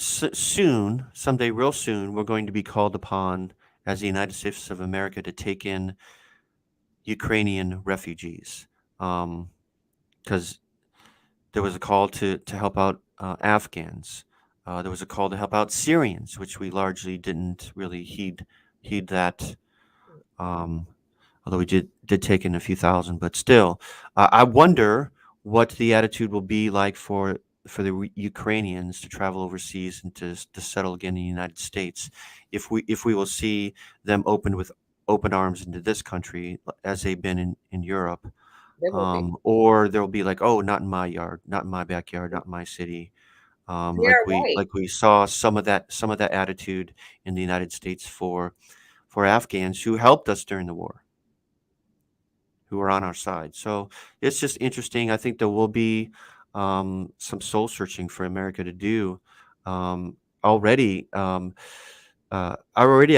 Soon, someday, real soon, we're going to be called upon as the United States of America to take in Ukrainian refugees. Because there was a call to help out Afghans. There was a call to help out Syrians, which we largely didn't really heed that. Um, Although we did take in a few thousand, but still, I wonder what the attitude will be like for the Ukrainians to travel overseas and to settle again in the United States, if we will see them open with open arms into this country as they've been in Europe, They will be. or there will be like, oh, not in my yard, not in my backyard, not in my city. They're right. Like we saw some of that attitude in the United States for Afghans who helped us during the war, who are on our side. So it's just interesting. I think there will be some soul searching for America to do. Already, I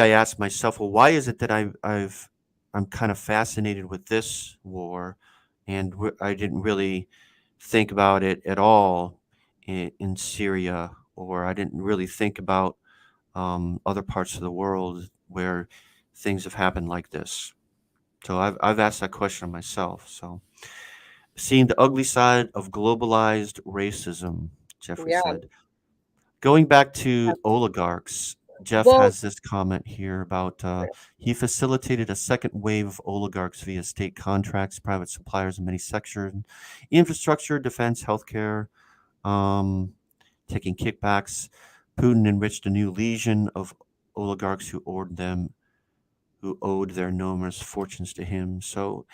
asked myself, well, why is it that I'm kind of fascinated with this war, and I didn't really think about it at all in Syria or I didn't really think about other parts of the world where things have happened like this. So I've asked that question of myself. So seeing the ugly side of globalized racism, Jeffrey Yeah. said. Going back to oligarchs, Jeff Well, has this comment here about he facilitated a second wave of oligarchs via state contracts, private suppliers in many sectors, infrastructure, defense, healthcare, um, taking kickbacks. Putin enriched a new legion of oligarchs who owed their enormous fortunes to him. So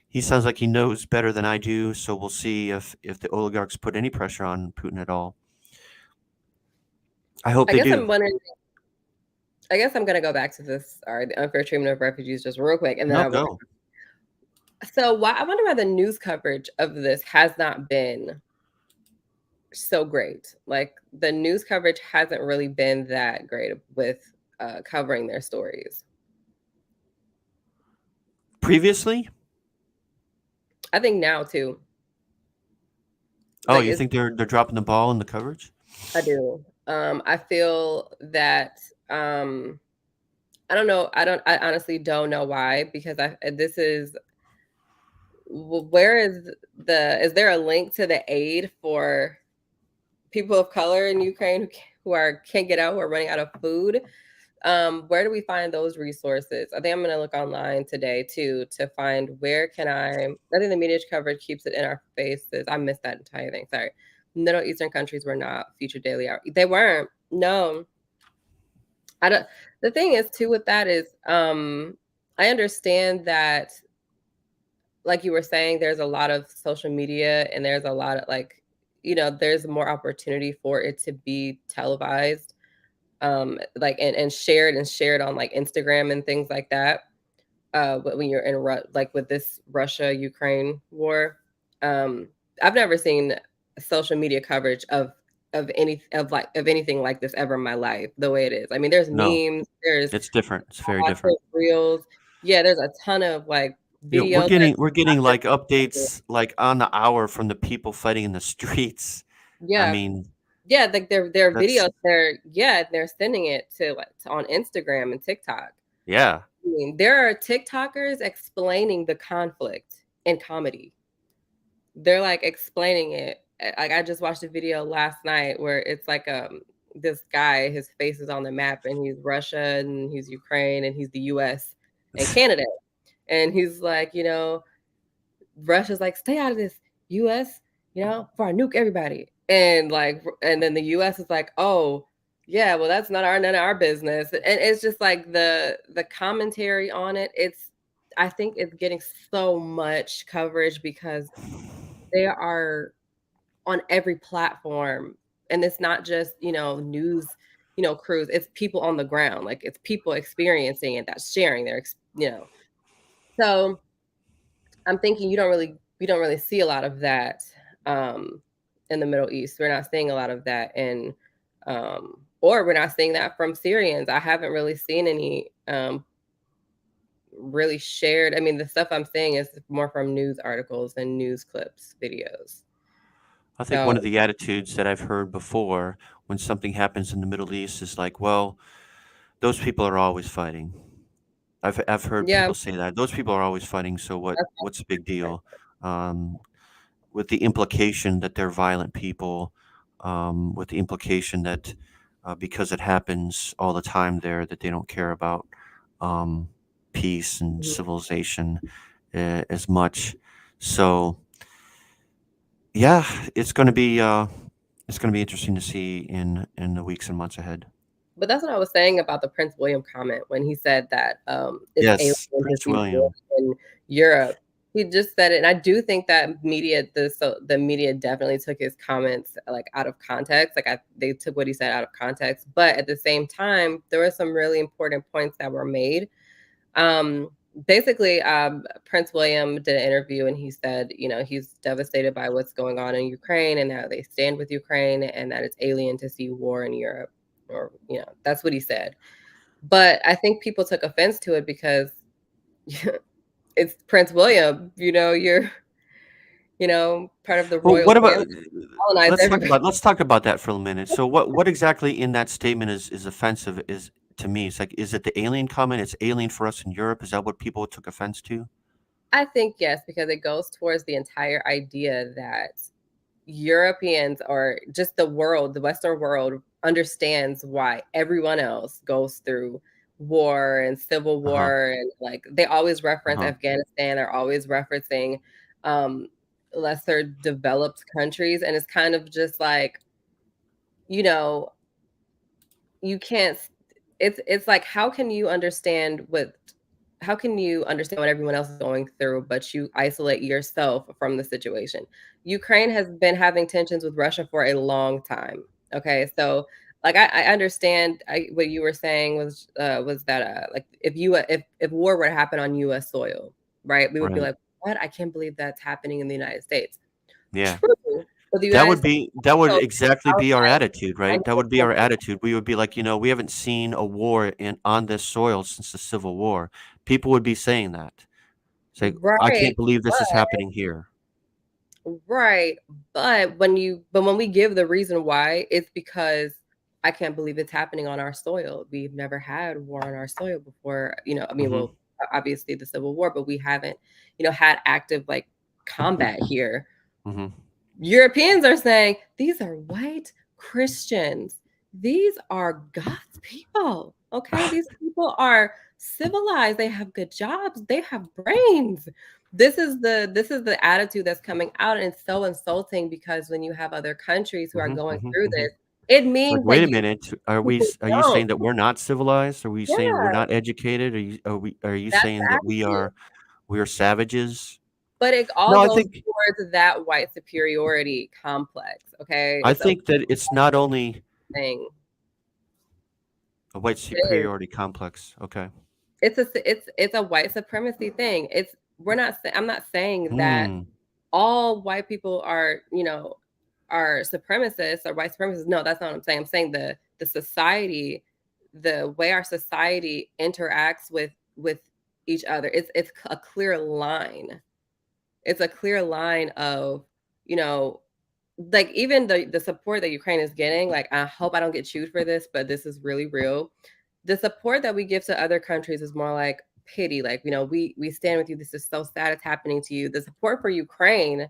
he sounds like he knows better than I do. So we'll see if the oligarchs put any pressure on Putin at all. I hope I they guess do. I'm wondering. I guess I'm gonna go back to this. All right, the unfair treatment of refugees, just real quick, and then No, I want. go. So why I wonder why the news coverage of this has not been so great. Like the news coverage hasn't really been that great with covering their stories. Previously? I think now too. Oh, Like you it's think they're dropping the ball in the coverage? I do. I feel that I don't know. I honestly don't know why because this is where is there a link to the aid for people of color in Ukraine who can't get out, who are running out of food? Where do we find those resources? I think I'm going to look online today too to find where can I think the media coverage keeps it in our faces. I missed that entire thing. Sorry. Middle Eastern countries were not featured daily. They weren't. No. I don't the thing is too with that is I understand that like you were saying there's a lot of social media and there's a lot of like there's more opportunity for it to be televised like and shared on like Instagram and things like that when you're in like with this Russia Ukraine war. um I've never seen social media coverage of anything like this ever in my life the way it is. I mean there's No, memes, there's it's different. It's very TikTok, different. there's reels. Yeah, there's a ton of like You know, we're videos that getting we're getting like updates like on the hour from the people fighting in the streets. I yeah. mean, Yeah, like their that's videos, they're sending it to like on Instagram and TikTok. yeah. I mean, there are TikTokers explaining the conflict in comedy. They're like explaining it. Like I just watched a video last night where it's like this guy, his face is on the map and he's Russia and he's Ukraine and he's the US and Canada. And he's like, Russia's like, stay out of this, US, before I nuke everybody. And like, and then the US is like, oh, yeah, well, that's not none of our business. And it's just like the commentary on it. I think it's getting so much coverage because they are on every platform. And it's not just, news, crews. It's people on the ground. Like it's people experiencing it that's sharing So I'm thinking we don't really see a lot of that um, in the Middle East. We're not seeing a lot of that or we're not seeing that from Syrians. I haven't really seen any really shared. I mean, the stuff I'm seeing is more from news articles and news clips, videos. I think So one of the attitudes that I've heard before when something happens in the Middle East is like, well, those people are always fighting. I've heard yeah, people say that. Those people are always fighting, so that's what's the big deal? Um, with the implication that they're violent people, with the implication that because it happens all the time there, that they don't care about um, peace and mhm. civilization as much. So yeah, it's going to be interesting to see in the weeks and months ahead. But that's what I was saying about the Prince William comment when he said that it's Yes, alien to Prince see war William. in Europe. He just said it, and I do think that the media definitely took his comments like out of context. Like they took what he said out of context, but at the same time, there were some really important points that were made. Um, basically, Prince William did an interview, and he said, he's devastated by what's going on in Ukraine, and that they stand with Ukraine, and that it's alien to see war in Europe, or that's what he said. But I think people took offense to it because it's Prince William. part of the Well, royal what family, about colonized everybody. let's talk about that for a minute. So what exactly in that statement is offensive is to me? It's like, is it the alien comment? It's alien for us in Europe. Is that what people took offense to? I think yes, because it goes towards the entire idea that Europeans or just the world, the Western world, understands why everyone else goes through war and civil Uh-huh. war. And like they always reference Uh-huh. Afghanistan, they're always referencing um, lesser developed countries. And it's kind of just like, you know, you can't it's like how can you understand what everyone else is going through but you isolate yourself from the situation? Ukraine has been having tensions with Russia for a long time. Okay, so like I understand what you were saying was that like if war were to happen on US soil, right, we would be Right. like, what? I can't believe that's happening in the United States. Yeah. True, but the United States That would also exactly be our outside attitude, right? That would be our attitude. We would be like, we haven't seen a war in on this soil since the Civil War. People would be saying that. Say, I right. can't believe this is happening here. Right. But when we give the reason why, it's because I can't believe it's happening on our soil. We've never had war on our soil before. I mean, Hmm. well, obviously the Civil War, but we haven't, had active like combat here. Hmm. Europeans are saying these are white Christians. These are God's people. Okay. These people are civilized. They have good jobs. They have brains. This is the attitude that's coming out. And it's so insulting because when you have other countries who are Hmm. going Hmm. through Hmm. this, it Like, means wait that a you minute. people Are you don't. saying that we're not civilized? Are we saying we're Yeah, not educated? Are you that's saying the that attitude. we are savages? But it all No, I goes think towards that white superiority complex. Okay. I It's a think that it's not only thing. a white It is. superiority complex. Okay. It's a white supremacy thing. I'm not saying that Hmm. all white people are supremacists or white supremacists. No, that's not what I'm saying. I'm saying the society, the way our society interacts with each other. It's a clear line. It's a clear line of, you know, like even the support that Ukraine is getting, like I hope I don't get chewed for this, but this is really real. The support that we give to other countries is more like pity, like, we stand with you. This is so sad it's happening to you. The support for Ukraine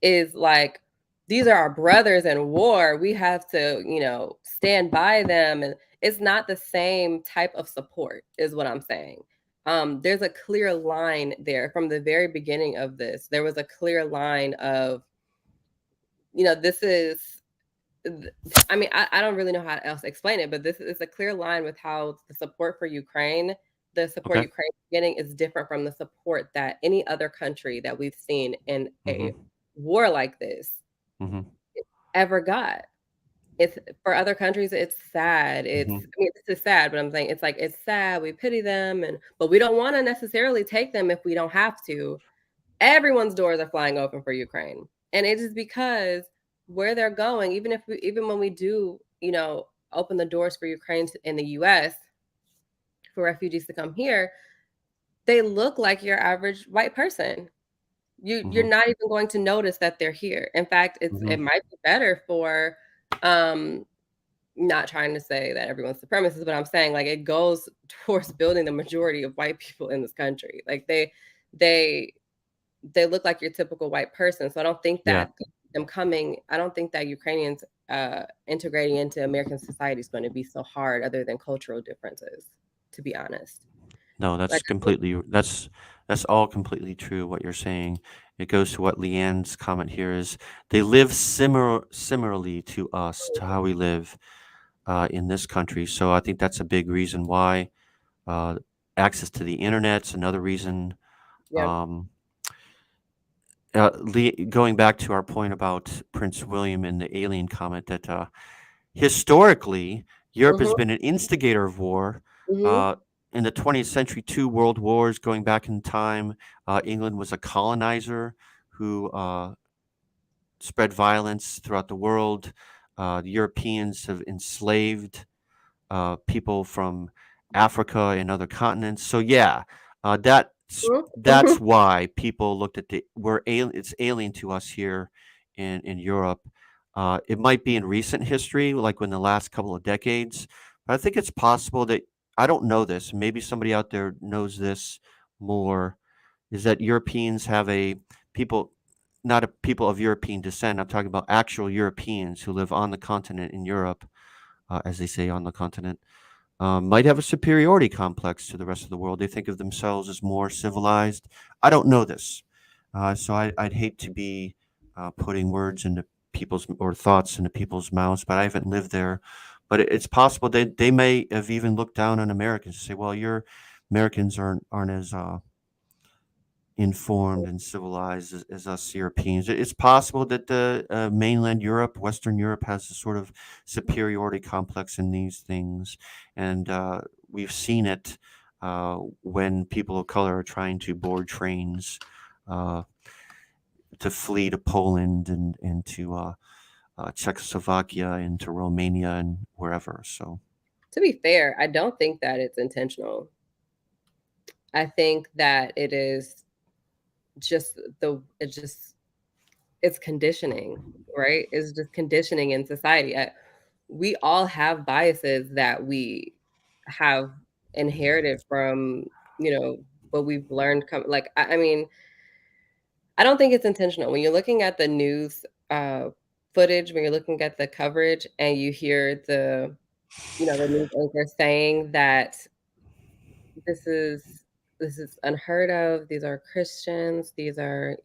is like these are our brothers in war. We have to, stand by them. And it's not the same type of support, is what I'm saying. There's a clear line there from the very beginning of this. There was a clear line of, this is, I mean, I don't really know how else to explain it, but this is a clear line with how the support for Ukraine, the support Okay. Ukraine is getting is different from the support that any other country that we've seen in a Hmm. war like this Hmm. ever got. It's for other countries, it's sad. Hmm. I mean, this is sad, but I'm saying it's like it's sad. We pity them, but we don't want to necessarily take them if we don't have to. Everyone's doors are flying open for Ukraine. And it is because where they're going, even when we do, open the doors for Ukraine in the US for refugees to come here, they look like your average white person. You're Hmm. not even going to notice that they're here. In fact, Hmm. it might be better for um not trying to say that everyone's supremacist, but I'm saying like it goes towards building the majority of white people in this country. Like they they look like your typical white person. So Yeah. I don't think that Ukrainians integrating into American society is going to be so hard other than cultural differences, to be honest. No, Like that's all completely true what you're saying. It goes to what Leanne's comment here is they live similarly to us, to how we live in this country. So I think that's a big reason why uh, access to the internet's another reason. yeah. Um, Going back to our point about Prince William and the alien comment, that historically Europe has Mhm. been an instigator of war. Mhm. Uh, in the 20th century, two world wars going back in time, England was a colonizer who spread violence throughout the world. The Europeans have enslaved people from Africa and other continents. So yeah, that That's why people looked at we're alien. It's alien to us here in Europe. It might be in recent history, like in the last couple of decades, but I think it's possible that I don't know this. Maybe somebody out there knows this more. Is that Europeans have a people, not a people of European descent. I'm talking about actual Europeans who live on the continent in Europe, as they say on the continent, might have a superiority complex to the rest of the world. They think of themselves as more civilized. I don't know this, so I'd hate to be putting words into people's or thoughts into people's mouths, but I haven't lived there. But it's possible they may have even looked down on Americans and say, "Well, your Americans aren't as informed and civilized as us Europeans." It's possible that the mainland Europe, Western Europe, has a sort of superiority complex in these things, and we've seen it when people of color are trying to board trains uh, to flee to Poland and to Czechoslovakia and to Romania and wherever. So, To be fair, I don't think that it's intentional. I think that it is just it's just it's conditioning, right? It's just conditioning in society. We all have biases that we have inherited from, what we've learned. Like, I mean, I don't think it's intentional. When you're looking at the news footage, when you're looking at the coverage, and you hear the news anchor saying that this is this is unheard of. These are Christians. These are,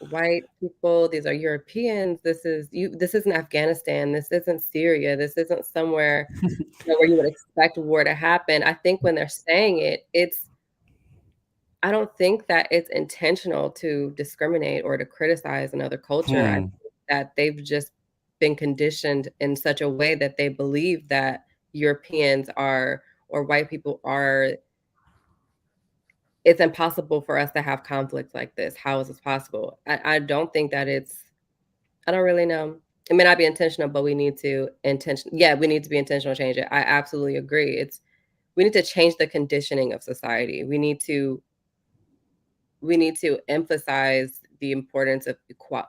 white people. These are Europeans. This isn't Afghanistan. This isn't Syria. This isn't somewhere, where you would expect war to happen. I think when they're saying it, I don't think that it's intentional to discriminate or to criticize another culture. I hmm. think that they've just been conditioned in such a way that they believe that Europeans are, or white people are, it's impossible for us to have conflict like this. How is this possible? I don't think that I don't really know. It may not be intentional, but we need to be intentional to change it. I absolutely agree. We need to change the conditioning of society. We need to emphasize the importance of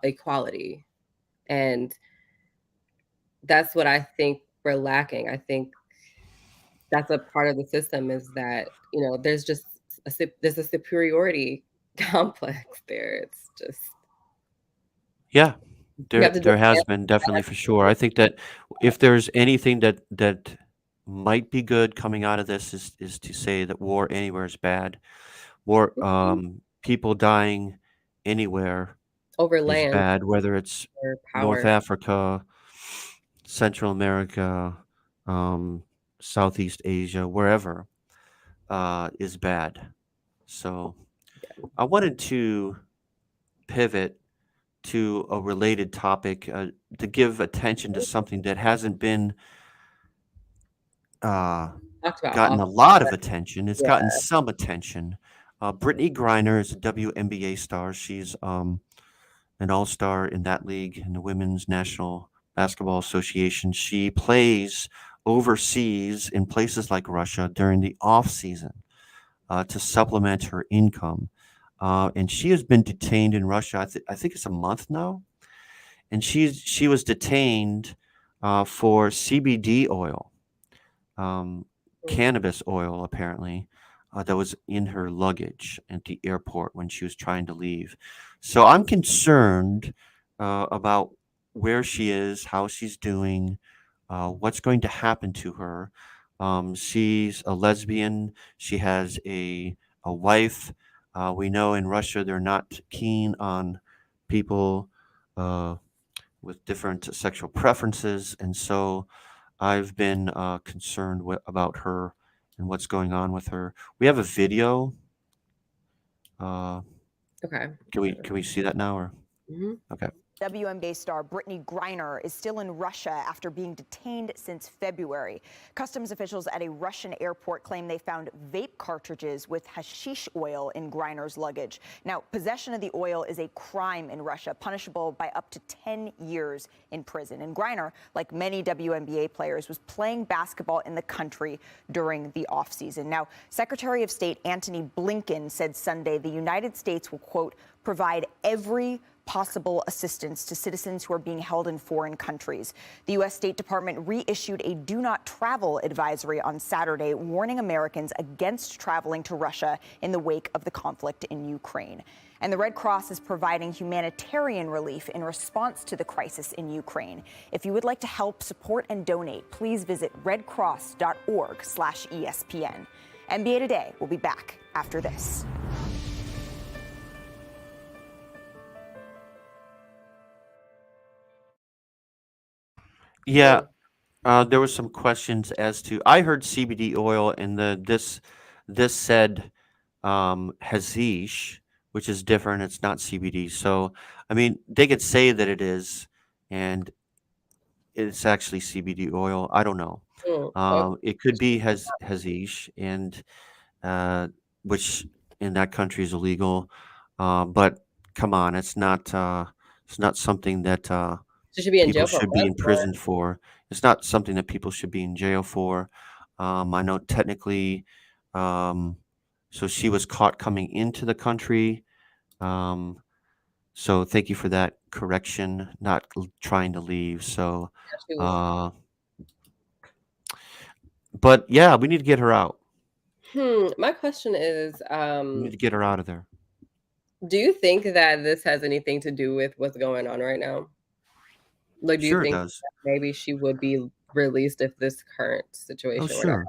equality, and that's what I think we're lacking. I think that's a part of the system, is that, there's just there's a superiority complex there. It's just Yeah, you have to there has dismantle been definitely that. for sure. I think that if there's anything that might be good coming out of this is to say that war anywhere is bad. War, Mhm. people dying anywhere Over is land bad, whether it's or North power. Africa, Central America, um, Southeast Asia, wherever, is bad. So I wanted to pivot to a related topic, to give attention to something that hasn't been uh, Talked about gotten a often. lot of attention. It's Yeah. gotten some attention. Brittany Griner is a WNBA star. She's an all-star in that league, in the Women's National Basketball Association. She plays overseas in places like Russia during the off season to supplement her income. And she has been detained in Russia. I think it's a month now, and she was detained for CBD oil, um, Mm. cannabis oil, apparently, that was in her luggage at the airport when she was trying to leave. So I'm concerned about where she is, how she's doing, what's going to happen to her. She's a lesbian. She has a wife. We know in Russia they're not keen on people uh, with different sexual preferences, and so I've been concerned about her and what's going on with her. We have a video. Uh, Okay. can we see that now or Mhm. okay? WNBA star Brittany Griner is still in Russia after being detained since February. Customs officials at a Russian airport claim they found vape cartridges with hashish oil in Griner's luggage. Now, possession of the oil is a crime in Russia, punishable by up to 10 years in prison. And Griner, like many WNBA players, was playing basketball in the country during the offseason. Now, Secretary of State Antony Blinken said Sunday the United States will, quote, provide every possible assistance to citizens who are being held in foreign countries. The U.S. State Department reissued a do not travel advisory on Saturday, warning Americans against traveling to Russia in the wake of the conflict in Ukraine. And the Red Cross is providing humanitarian relief in response to the crisis in Ukraine. If you would like to help, support, and donate, please visit redcross.org/ESPN. NBA Today will be back after this. Yeah, there was some questions as to I heard CBD oil and this said hashish, which is different. It's not CBD. So I mean, they could say that it is, and it's actually CBD oil. I don't know. Okay. It could be hashish, and which in that country is illegal. But come on, it's not something that She should be in people jail for a should be month in for it. prison for. It's not something that people should be in jail for. I know technically, so she was caught coming into the country. Um, so thank you for that correction, not trying to leave. So, She was. uh, but yeah, we need to get her out. My question is, We need to get her out of there. do you think that this has anything to do with what's going on right now? Like, do you Sure it think does. that maybe she would be released if this current Oh, situation were not sure.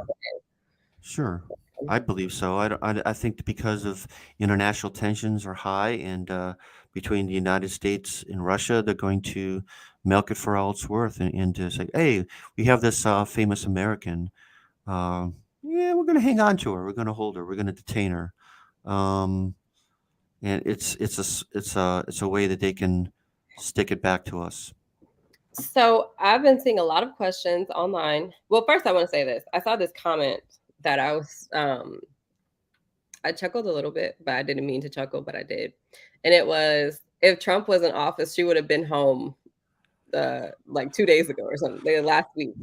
Sure. I believe so. I think because of international tensions are high, and between the United States and Russia, they're going to milk it for all it's worth, and to say, hey, we have this famous American. Yeah, we're going to hang on to her. We're going to hold her. We're going to detain her. Um, and it's a way that they can stick it back to us. So I've been seeing a lot of questions online. Well, first I want to say this. I saw this comment that I chuckled a little bit, but I didn't mean to chuckle, but I did. And it was, if Trump was in office, she would have been home like 2 days ago or something, like last week.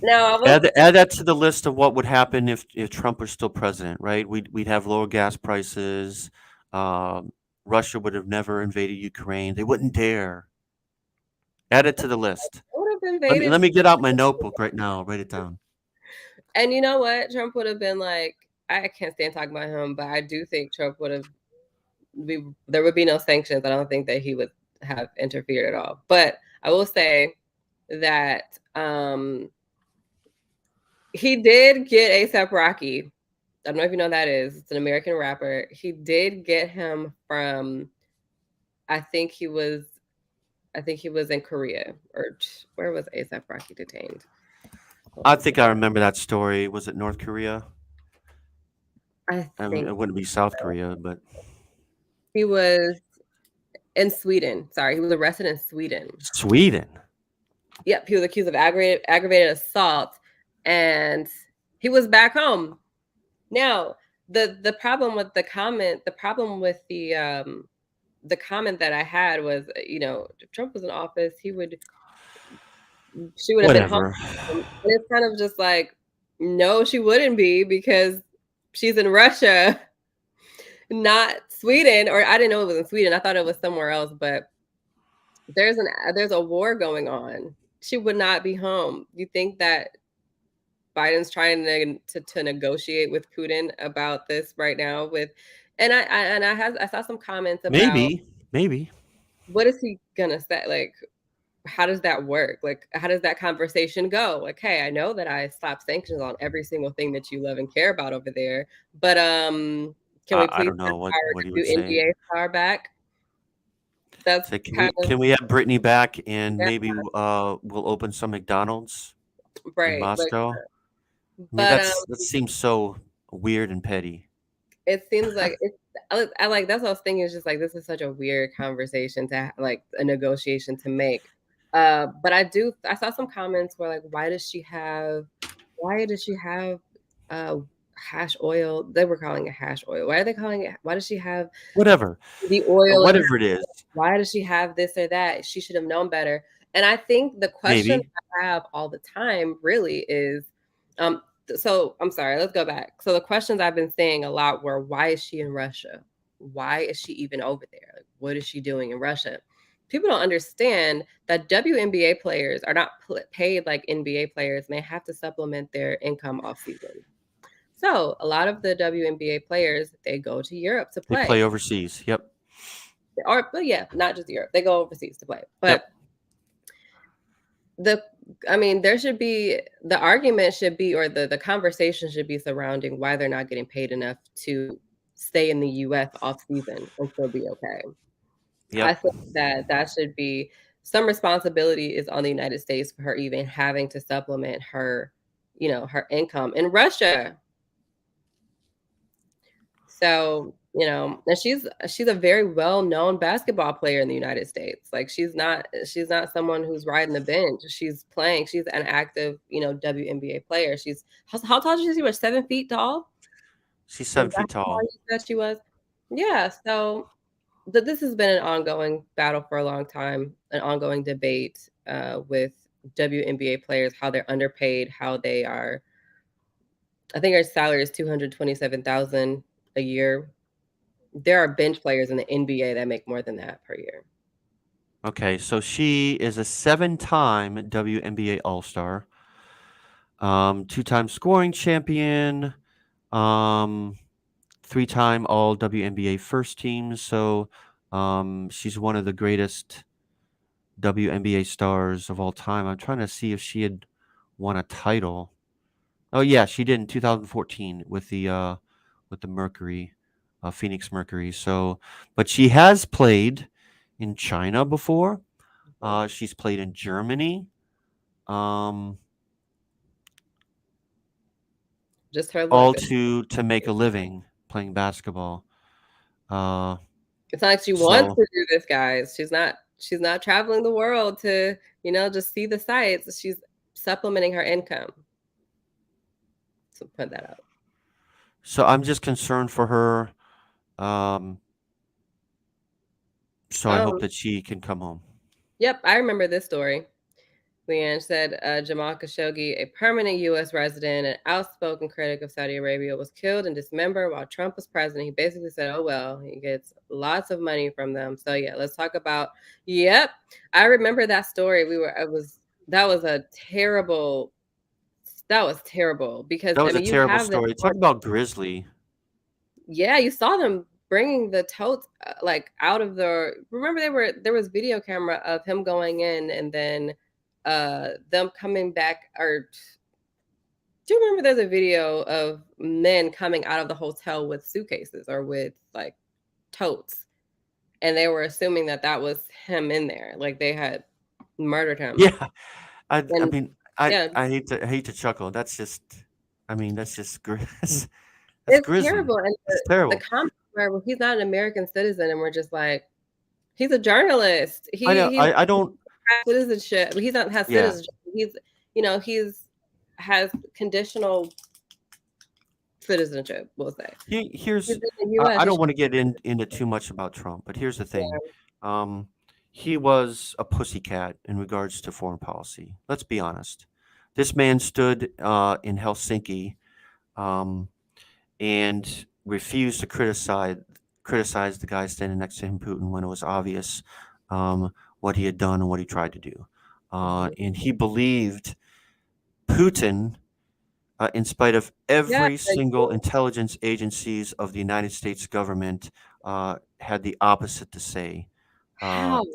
Now I will Add that to the list of what would happen if Trump was still president, right? We'd have lower gas prices. Russia would have never invaded Ukraine. They wouldn't dare. Add it to the list. would have Let invaded. me get out my notebook right now. Write it down. And you know what? Trump would have been like, I can't stand talking about him, but I do think Trump would have there would be no sanctions. I don't think that he would have interfered at all. But I will say that he did get A$AP Rocky. I don't know if you know who that is. It's an American rapper. He did get him from, I think he was in Korea, or where was A$AP Rocky detained? I think I remember that story. Was it North Korea? I I mean, think it wouldn't be South Korea, but he was in Sweden. Sorry, he was arrested in Sweden. Sweden. Yep, he was accused of aggravated assault, and he was back home. Now, the problem with the comment, the comment that I had was, if Trump was in office, she would have been home. Whatever. And it's kind of just like, no, she wouldn't be, because she's in Russia, not Sweden. Or I didn't know it was in Sweden. I thought it was somewhere else, but there's a war going on. She would not be home. You think that Biden's trying to negotiate with Putin about this right now? I saw some comments about, Maybe. what is he gonna say? Like, how does that work? Like, how does that conversation go? Like, hey, I know that I slapped sanctions on every single thing that you love and care about over there, but can we I please don't get know what our he new would say. NDA power back? That's Say, kind of can we have Brittany back, and yeah, maybe we'll open some McDonald's in right. Like, Moscow? I mean, but that seems so weird and petty. It seems like it's I like that's what I was thinking. It's just like this is such a weird conversation to like a negotiation to make. But I saw some comments where like why does she have uh hash oil? They were calling it hash oil. Why are they calling it why does she have Whatever, the oil in her? whatever it is, Why does she have this or that? She should have known better. And I think the question maybe. I have all the time really is, so I'm sorry, let's go back. So the questions I've been saying a lot were, why is she in Russia? Why is she even over there? Like, what is she doing in Russia? People don't understand that WNBA players are not paid like NBA players, and they have to supplement their income off season. So a lot of the WNBA players, they go to Europe to They play. play overseas. Yep. But yeah, not just Europe. They go overseas to play. But Yep. there should be the argument should be, or the conversation should be surrounding why they're not getting paid enough to stay in the US off season and still be okay. I Yep. think that should be some responsibility is on the United States for her even having to supplement her, her income in Russia. So, and she's a very well-known basketball player in the United States. Like she's not someone who's riding the bench. She's playing. She's an active, WNBA player. How tall is she? She was 7 feet tall. She's Is 7 that feet how tall tall. you said she was? Yeah. So this has been an ongoing battle for a long time, an ongoing debate with WNBA players, how they're underpaid, how they are. I think her salary is 227,000 a year. There are bench players in the NBA that make more than that per year. Okay, so she is a 7-time WNBA All-Star, 2-time scoring champion, 3-time All WNBA first team. So she's one of the greatest WNBA stars of all time. I'm trying to see if she had won a title. Oh yeah, she did in 2014 with the Mercury, Phoenix Mercury. So, but she has played in China before. She's played in Germany. Um, Just her all look. to make a living playing basketball. It's not like she wants So to do this, guys. She's not traveling the world to, just see the sights. She's supplementing her income. So put that out. so I'm just concerned for her. So I hope that she can come home. Yep, I remember this story. Leanne said Jamal Khashoggi, a permanent U.S. resident and outspoken critic of Saudi Arabia, was killed and dismembered while Trump was president. He basically said, oh, well, he gets lots of money from them. So, yeah, let's talk about, yep, I remember that story. That was terrible because, That was a you terrible have this. story. Talk about grisly. Yeah, you saw them bringing the totes like out of remember there was video camera of him going in and then them coming back, or do you remember there's a video of men coming out of the hotel with suitcases or with like totes, and they were assuming that was him in there, like they had murdered him. Yeah, I And mean yeah, I hate to chuckle. That's just, I mean that's just that's it's grisly. terrible. And It's the terrible. comments were, well, he's not an American citizen, and we're just like, he's a journalist. I know. He's I don't. citizenship. He's not has Yeah. citizenship. He's has conditional citizenship. We'll say. Here's. He's in the US. I don't want to get into too much about Trump, but here's the thing. He was a pussycat in regards to foreign policy. Let's be honest. This man stood in Helsinki and refused to criticize the guy standing next to him, Putin, when it was obvious what he had done and what he tried to do. And he believed Putin, in spite of every single intelligence agencies of the United States government, had the opposite to say.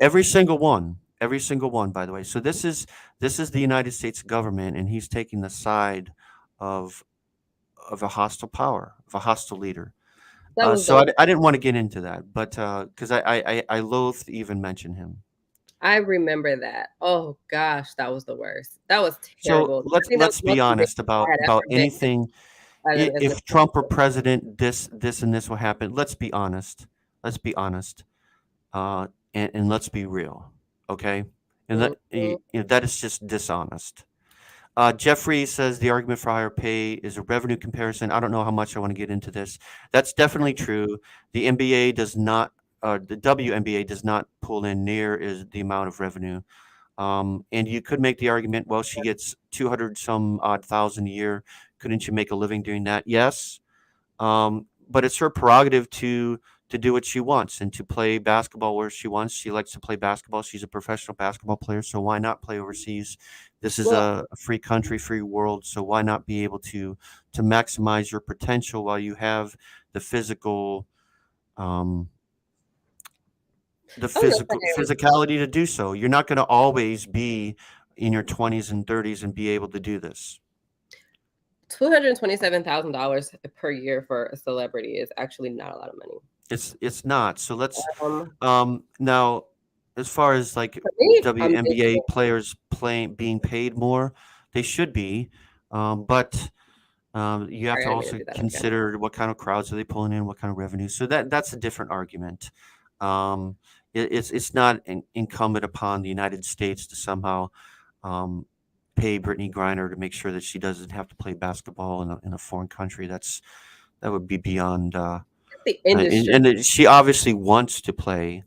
Every single one, by the way. So this is the United States government, and he's taking the side of a hostile power, of a hostile leader. So I didn't want to get into that, but because I loathe to even mention him. I remember that. Oh gosh, that was the worst. That was terrible. So let's be honest about anything if Trump were president, this and this will happen. Let's be honest. Let's be honest. And let's be real. Okay. And that is just dishonest. Jeffrey says the argument for higher pay is a revenue comparison. I don't know how much I want to get into this. That's definitely true. The NBA does not, the WNBA does not pull in near is the amount of revenue. And you could make the argument, well, she gets 200 some odd thousand a year. Couldn't you make a living doing that? Yes. But it's her prerogative to do what she wants and to play basketball where she wants. She likes to play basketball. She's a professional basketball player, so why not play overseas? This is a free country, free world, so why not be able to maximize your potential while you have the physical physicality to do so. You're not going to always be in your 20s and 30s and be able to do this. $227,000 per year for a celebrity is actually not a lot of money. It's not. So let's now, as far as like WNBA players being paid more, they should be, but you have to also consider what kind of crowds are they pulling in, what kind of revenue. So that's a different argument. It's not incumbent upon the United States to somehow pay Brittany Griner to make sure that she doesn't have to play basketball in a foreign country. That would be beyond. The industry. And she obviously wants to play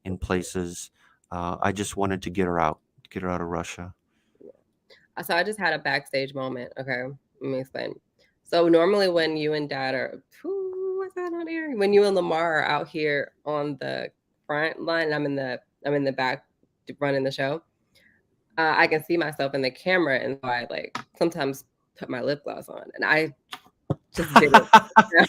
in places. I just wanted to get her out of Russia. So I just had a backstage moment. Okay, let me explain. So normally when you and Dad are, what's that on air? When you and Lamar are out here on the front line, and I'm in the back running the show. I can see myself in the camera, and so I like sometimes put my lip gloss on, and I just did it.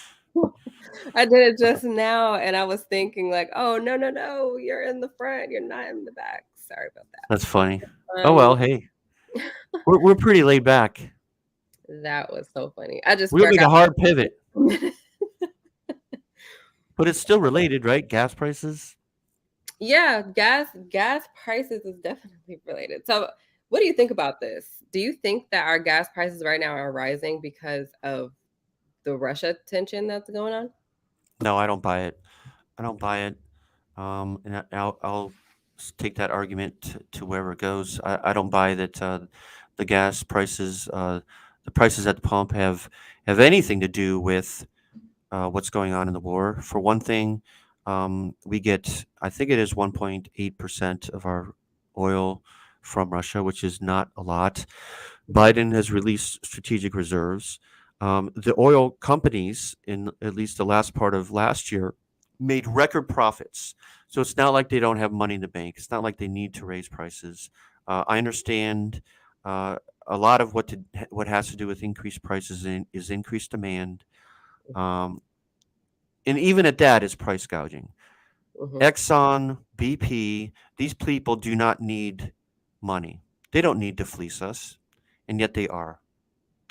I did it just now, and I was thinking like, oh no, you're in the front, you're not in the back. Sorry about that. That's funny. Oh well, hey, we're pretty laid back. That was so funny. We'll make a hard pivot, but it's still related, right? Gas prices. Yeah, gas prices is definitely related. So, what do you think about this? Do you think that our gas prices right now are rising because of the Russia tension that's going on? No, I don't buy it. And I'll take that argument to wherever it goes. I don't buy that the gas prices, the prices at the pump have anything to do with what's going on in the war. For one thing, we get, I think it is 1.8% of our oil from Russia, which is not a lot. Biden has released strategic reserves. The oil companies, in at least the last part of last year, made record profits. So it's not like they don't have money in the bank. It's not like they need to raise prices. I understand a lot of what has to do with increased prices is increased demand. And even at that is price gouging. Exxon, BP, these people do not need money. They don't need to fleece us, and yet they are.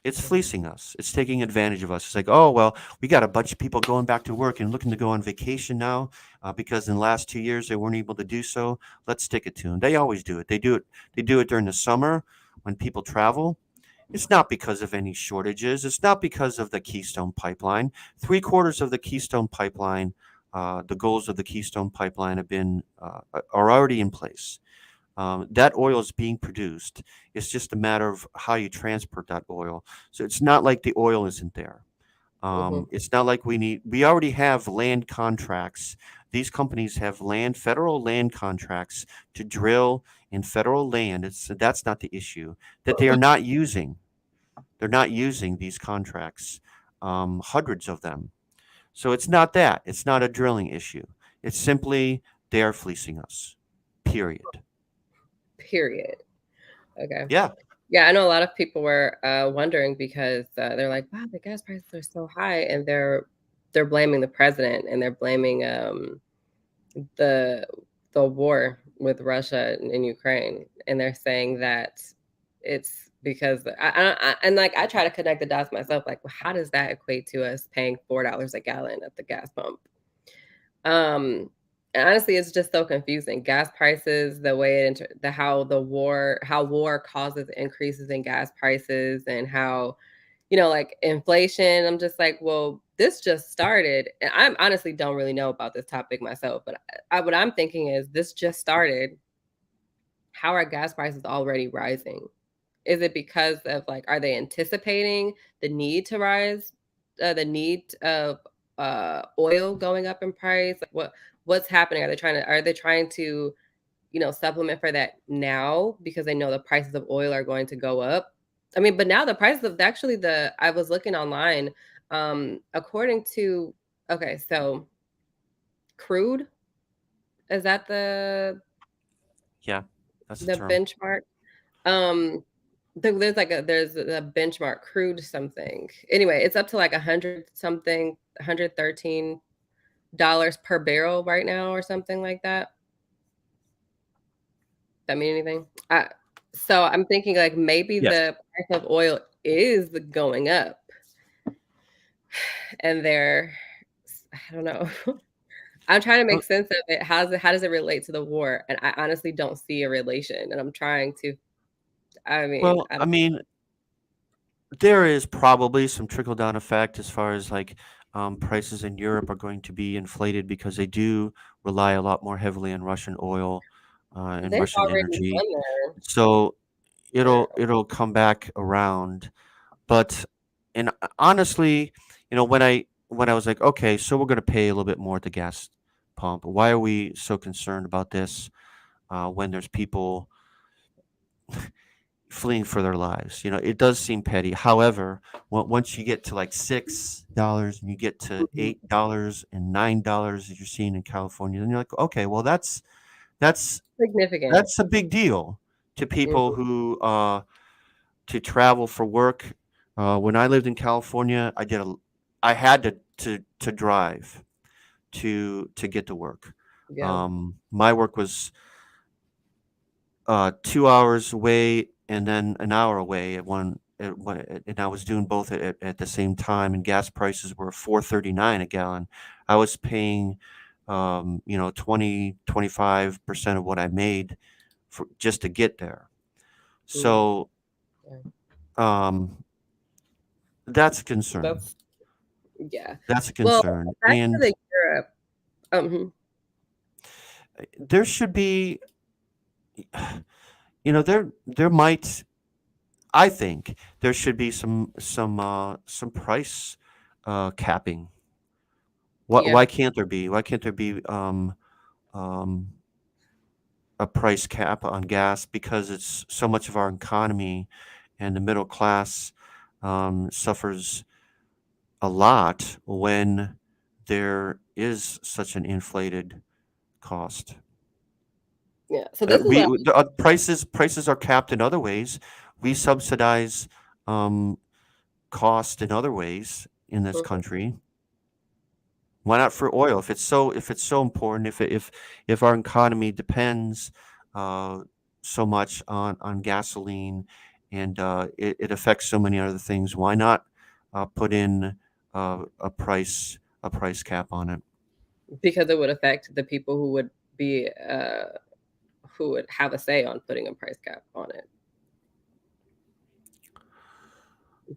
It's fleecing us. It's taking advantage of us. It's like, oh, well, we got a bunch of people going back to work and looking to go on vacation now because in the last 2 years they weren't able to do so. Let's stick it to them. They always do it. They do it during the summer when people travel. It's not because of any shortages. It's not because of the Keystone Pipeline. 3/4 of the Keystone Pipeline, the goals of the Keystone Pipeline are already in place. That oil is being produced. It's just a matter of how you transport that oil. So it's not like the oil isn't there. It's not like we already have land contracts. These companies have federal land contracts to drill in federal land. That's not the issue that they are not using. They're not using these contracts, hundreds of them. So it's not that. It's not a drilling issue. It's simply they are fleecing us. Period. Okay. Yeah. Yeah, I know a lot of people were wondering because they're like, wow, the gas prices are so high, and they're blaming the president, and they're blaming the war with Russia and Ukraine, and they're saying that it's because I try to connect the dots myself, like, well, how does that equate to us paying $4 a gallon at the gas pump? And honestly, it's just so confusing. Gas prices, the way how war causes increases in gas prices, and how like inflation. I'm just like, well, this just started. And I honestly don't really know about this topic myself, but what I'm thinking is this just started. How are gas prices already rising? Is it because of like, are they anticipating the need to rise, the need of oil going up in price? Like what's happening? Are they trying to supplement for that now because they know the prices of oil are going to go up? I mean, but now the prices of actually I was looking online, according to, okay, so crude, is that Yeah, that's a the term. benchmark? Um, there's a benchmark crude something. Anyway, it's up to like 113 dollars per barrel right now or something like that. That mean anything? So I'm thinking like maybe Yes. the price of oil is going up, and I don't know. I'm trying to Well, make sense of it. How does it relate to the war? And I honestly don't see a relation. And I'm trying to. I mean, well, I mean, there is probably some trickle down effect as far as like prices in Europe are going to be inflated because they do rely a lot more heavily on Russian oil and they've Russian already energy. done So their. it'll come back around. But and honestly, when I was like, okay, so we're going to pay a little bit more at the gas pump. Why are we so concerned about this when there's people fleeing for their lives? It does seem petty. However, once you get to like $6 and you get to Mhm. $8 and $9 that you're seeing in California, then you're like, okay, well that's Significant. that's a big deal to people Mhm. who to travel for work. When I lived in California, I had to drive to get to work. Yeah. My work was 2 hours away and then an hour away and I was doing both at the same time. And gas prices were 4.39 a gallon. I was paying 20-25% of what I made for just to get there. Mm, So yeah. um, that's a concern. That's yeah. That's a Well, concern. back to And the Europe. Mhm. there should be, there might, I think there should be some price capping. Yeah. Why can't there be? Why can't there be um, a price cap on gas? Because it's so much of our economy, and the middle class suffers a lot when there is such an inflated cost. Yeah. So this is what Prices are capped in other ways. We subsidize um, cost in other ways in this Mhm. country. Why not for oil? If it's so important, if our economy depends uh, so much on gasoline, and it affects so many other things, why not put in a price cap on it? because it would affect the people who would have a say on putting a price cap on it.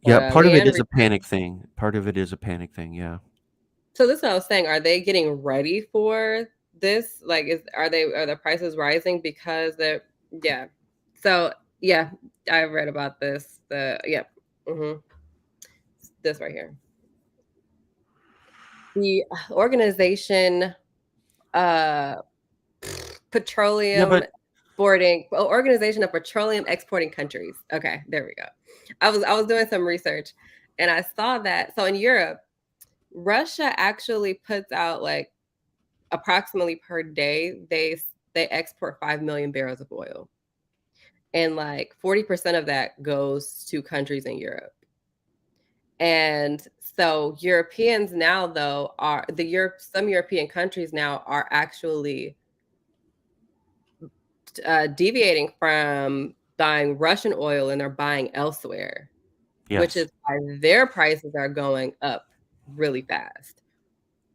But Yeah, part of it Leanne, is a panic thing. Part of it is a panic thing. Yeah. so this is what I was saying. Are they getting ready for this? Like, are the prices rising because they're yeah. So yeah, I read about this. Hmm this right here. The organization, uh, Yeah, petroleum but exporting organization of petroleum exporting countries. Okay, there we go. I was doing some research, and I saw that. So in Europe, Russia actually puts out like approximately per day they export 5 million barrels of oil, and like 40% of that goes to countries in Europe. And so Europeans now though are the Europe some European countries now are actually deviating from buying Russian oil, and they're buying elsewhere, which yes. is why their prices are going up really fast.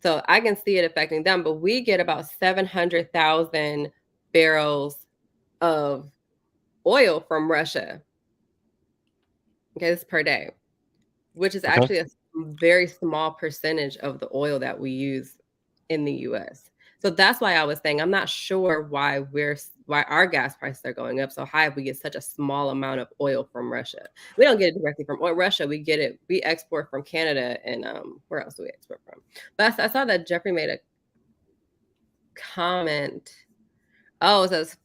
So I can see it affecting them, but we get about 700,000 barrels of oil from Russia. Okay, this is per day. which is Okay. actually a very small percentage of the oil that we use in the US. So that's why I was saying I'm not sure why our gas prices are going up so high if we get such a small amount of oil from Russia. We don't get it directly from Russia. We export from Canada and where else do we export from? But I saw that Jeffrey made a comment. Oh, it says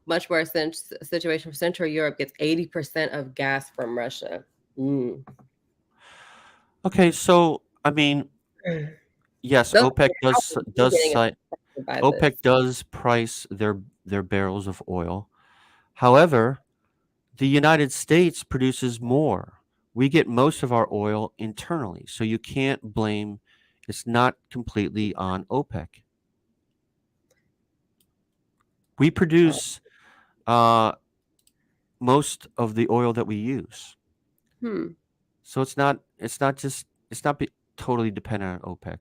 much worse than situation for Central Europe gets 80% of gas from Russia. Mm. Okay, so I mean, yes, Those OPEC how does are we does getting cite affected by OPEC this? does price their barrels of oil. However, the United States produces more. We get most of our oil internally, so you can't blame. It's not completely on OPEC. We Oh, produce most of the oil that we use, hmm. so it's not totally dependent on OPEC.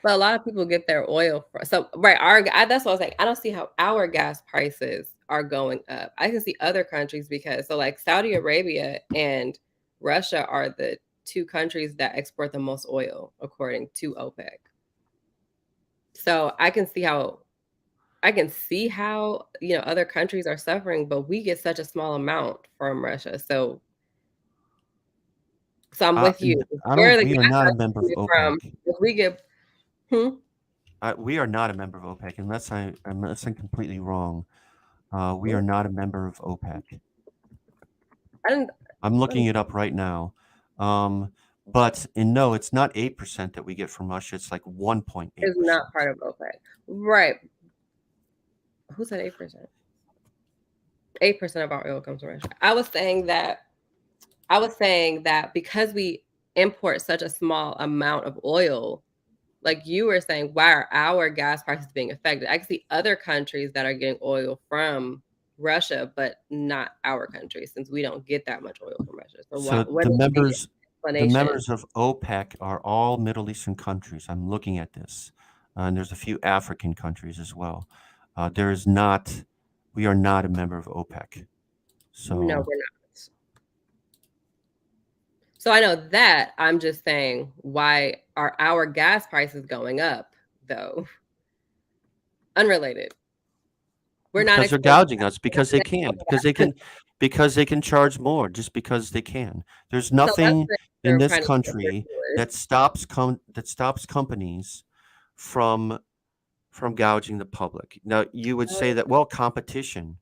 But a lot of people get their oil from that's what I was like. I don't see how our gas prices are going up. I can see other countries because so like Saudi Arabia and Russia are the two countries that export the most oil according to OPEC. So I can see how, other countries are suffering, but we get such a small amount from Russia. So I'm with you. I Where are don't. the We are gas not a prices member of coming from? OPEC. If we get hmm? We are not a member of OPEC unless I'm completely wrong. We are not a member of OPEC. I didn't I'm let me looking it up right now. But and no, it's not 8% that we get from Russia. It's like is 1.8%. not part of OPEC. Right. Who said 8%? 8% of our oil comes from Russia. I was saying that because we import such a small amount of oil, like you were saying, why are our gas prices being affected? I can see other countries that are getting oil from Russia, but not our country, since we don't get that much oil from Russia. So So what is the the explanation? members of OPEC are all Middle Eastern countries. I'm looking at this, and there's a few African countries as well. There is not. We are not a member of OPEC. No, So we're not. So I know that. I'm just saying, why are our gas prices going up, though? Unrelated. We're not because they're exporting gouging us because they can because they can charge more just because they can. There's So that's nothing the in I'm this trying to get country towards. that stops companies from gouging the public. Now you would say that, well, competition,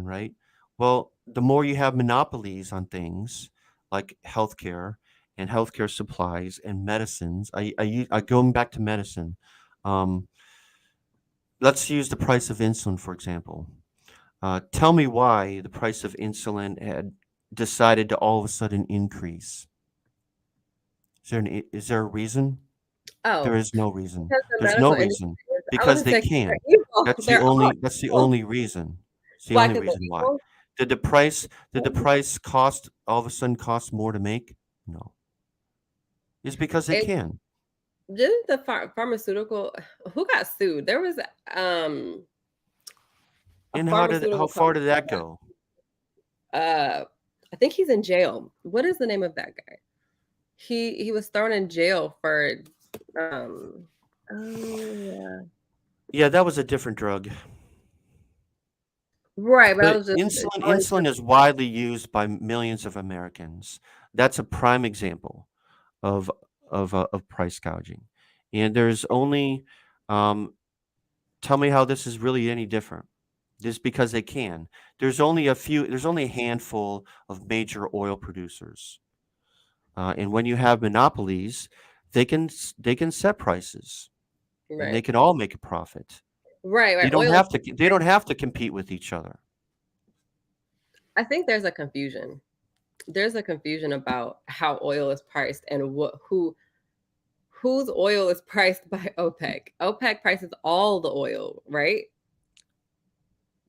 right? Well, the more you have monopolies on things like healthcare and healthcare supplies and medicines, I going back to medicine. Um, let's use the price of insulin for example. Tell me why the price of insulin had decided to all of a sudden increase. Is there a reason? There Oh, is no reason. because the There's no medical industry reason I because wasn't they saying they're can. evil. They're all That's the evil. only reason. It's the Why? only Because they're reason why. evil? Did the price cost all of a sudden cost more to make? No. It's because they It can. didn't the pharmaceutical who got sued? There was um a And how pharmaceutical far company. did that go? I think he's in jail. What is the name of that guy? He was thrown in jail for um yeah. Yeah, that was a different drug. Right, but I But was just going to insulin is widely used by millions of Americans. That's a prime example of of price gouging. And there's only um, tell me how this is really any different. Just because they can. There's only a handful of major oil producers. And when you have monopolies, they can set prices and they right. can all make a profit. Right. Oil is They don't have to compete with each other. I think there's a confusion. There's a confusion about how oil is priced and whose oil is priced by OPEC. OPEC prices all the oil, right?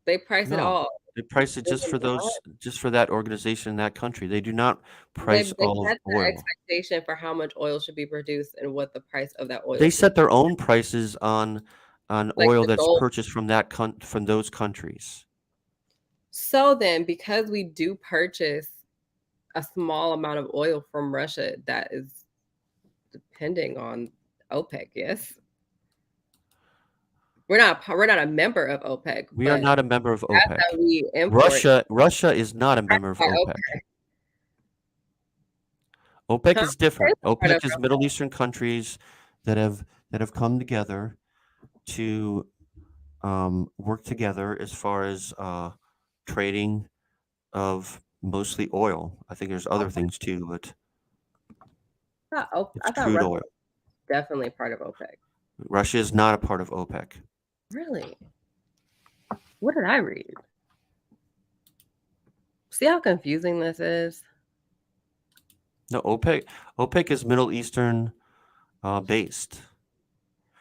They price it No. all. They price it Do they not? just for that organization in that country. They do not price They all set the oil. expectation for how much oil should be produced and what the price of that oil They should set be. their own prices on Like oil the that's gold. purchased from those countries. So then, because we do purchase a small amount of oil from Russia that is depending on OPEC, yes? We're not a member of OPEC, We are but not a member of that's OPEC. how we import Russia is not a member of by OPEC. OPEC. OPEC Huh? is different. It's part of OPEC is Middle Eastern countries that have come together to work together as far as trading of mostly oil. I think there's other things too, but it's I thought crude Russia oil. was definitely part of OPEC. Russia is not a part of OPEC. Really? What did I read? See how confusing this is? No, OPEC is Middle Eastern based.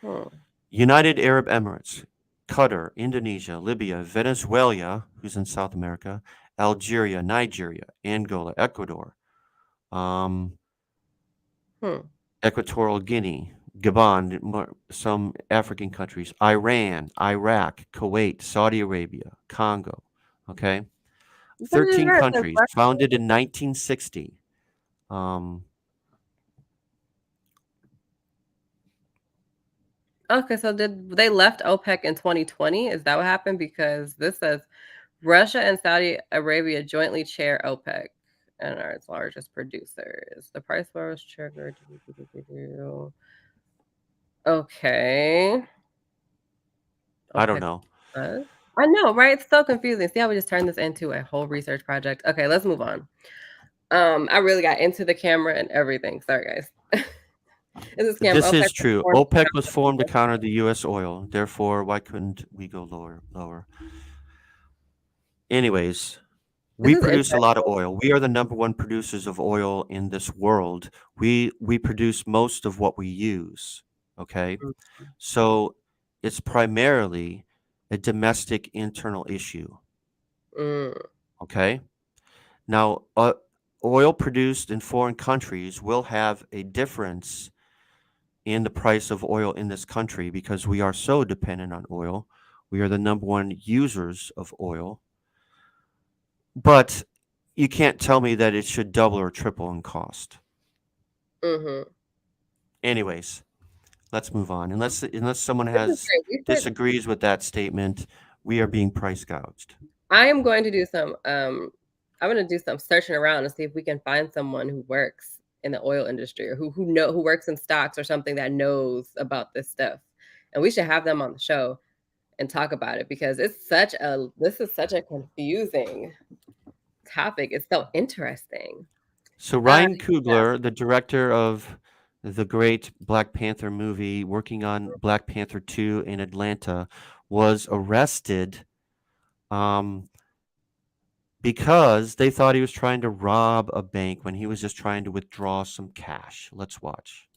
Hmm. United Arab Emirates, Qatar, Indonesia, Libya, Venezuela, who's in South America, Algeria, Nigeria, Angola, Ecuador, Hmm. Equatorial Guinea, Gabon, some African countries, Iran, Iraq, Kuwait, Saudi Arabia, Congo. Okay, But it 13 hurts if countries, founded in 1960. Okay, so did they left OPEC in 2020? Is that what happened? Because this says Russia and Saudi Arabia jointly chair OPEC and are its largest producers. The price war was triggered. Okay. I don't OPEC know. Plus. I know, right? It's so confusing. See how we just turned this into a whole research project? Okay, let's move on. I really got into the camera and everything. Sorry, guys. Is this camera This OPEC is true. was formed OPEC to was formed to counter the U.S. oil. Therefore, why couldn't we go lower? Anyways, we This is produce a lot of interesting. oil. We are the number one producers of oil in this world. We produce most of what we use. Okay, so it's primarily a domestic internal issue. Mm, Okay, now oil produced in foreign countries will have a difference in the price of oil in this country because we are so dependent on oil. We are the number one users of oil. But you can't tell me that it should double or triple in cost. hmm Anyways, let's move on. Unless someone This is has great. disagrees with that statement, we are being price gouged. I am going to do some I'm going to do some searching around and see if we can find someone who works in the oil industry or who works in stocks or something that knows about this stuff. And we should have them on the show and talk about it because this is such a confusing topic. It's so interesting. So Yeah. Ryan Coogler, the director of the great Black Panther movie, working on Black Panther 2 in Atlanta, was arrested because they thought he was trying to rob a bank when he was just trying to withdraw some cash. Let's watch.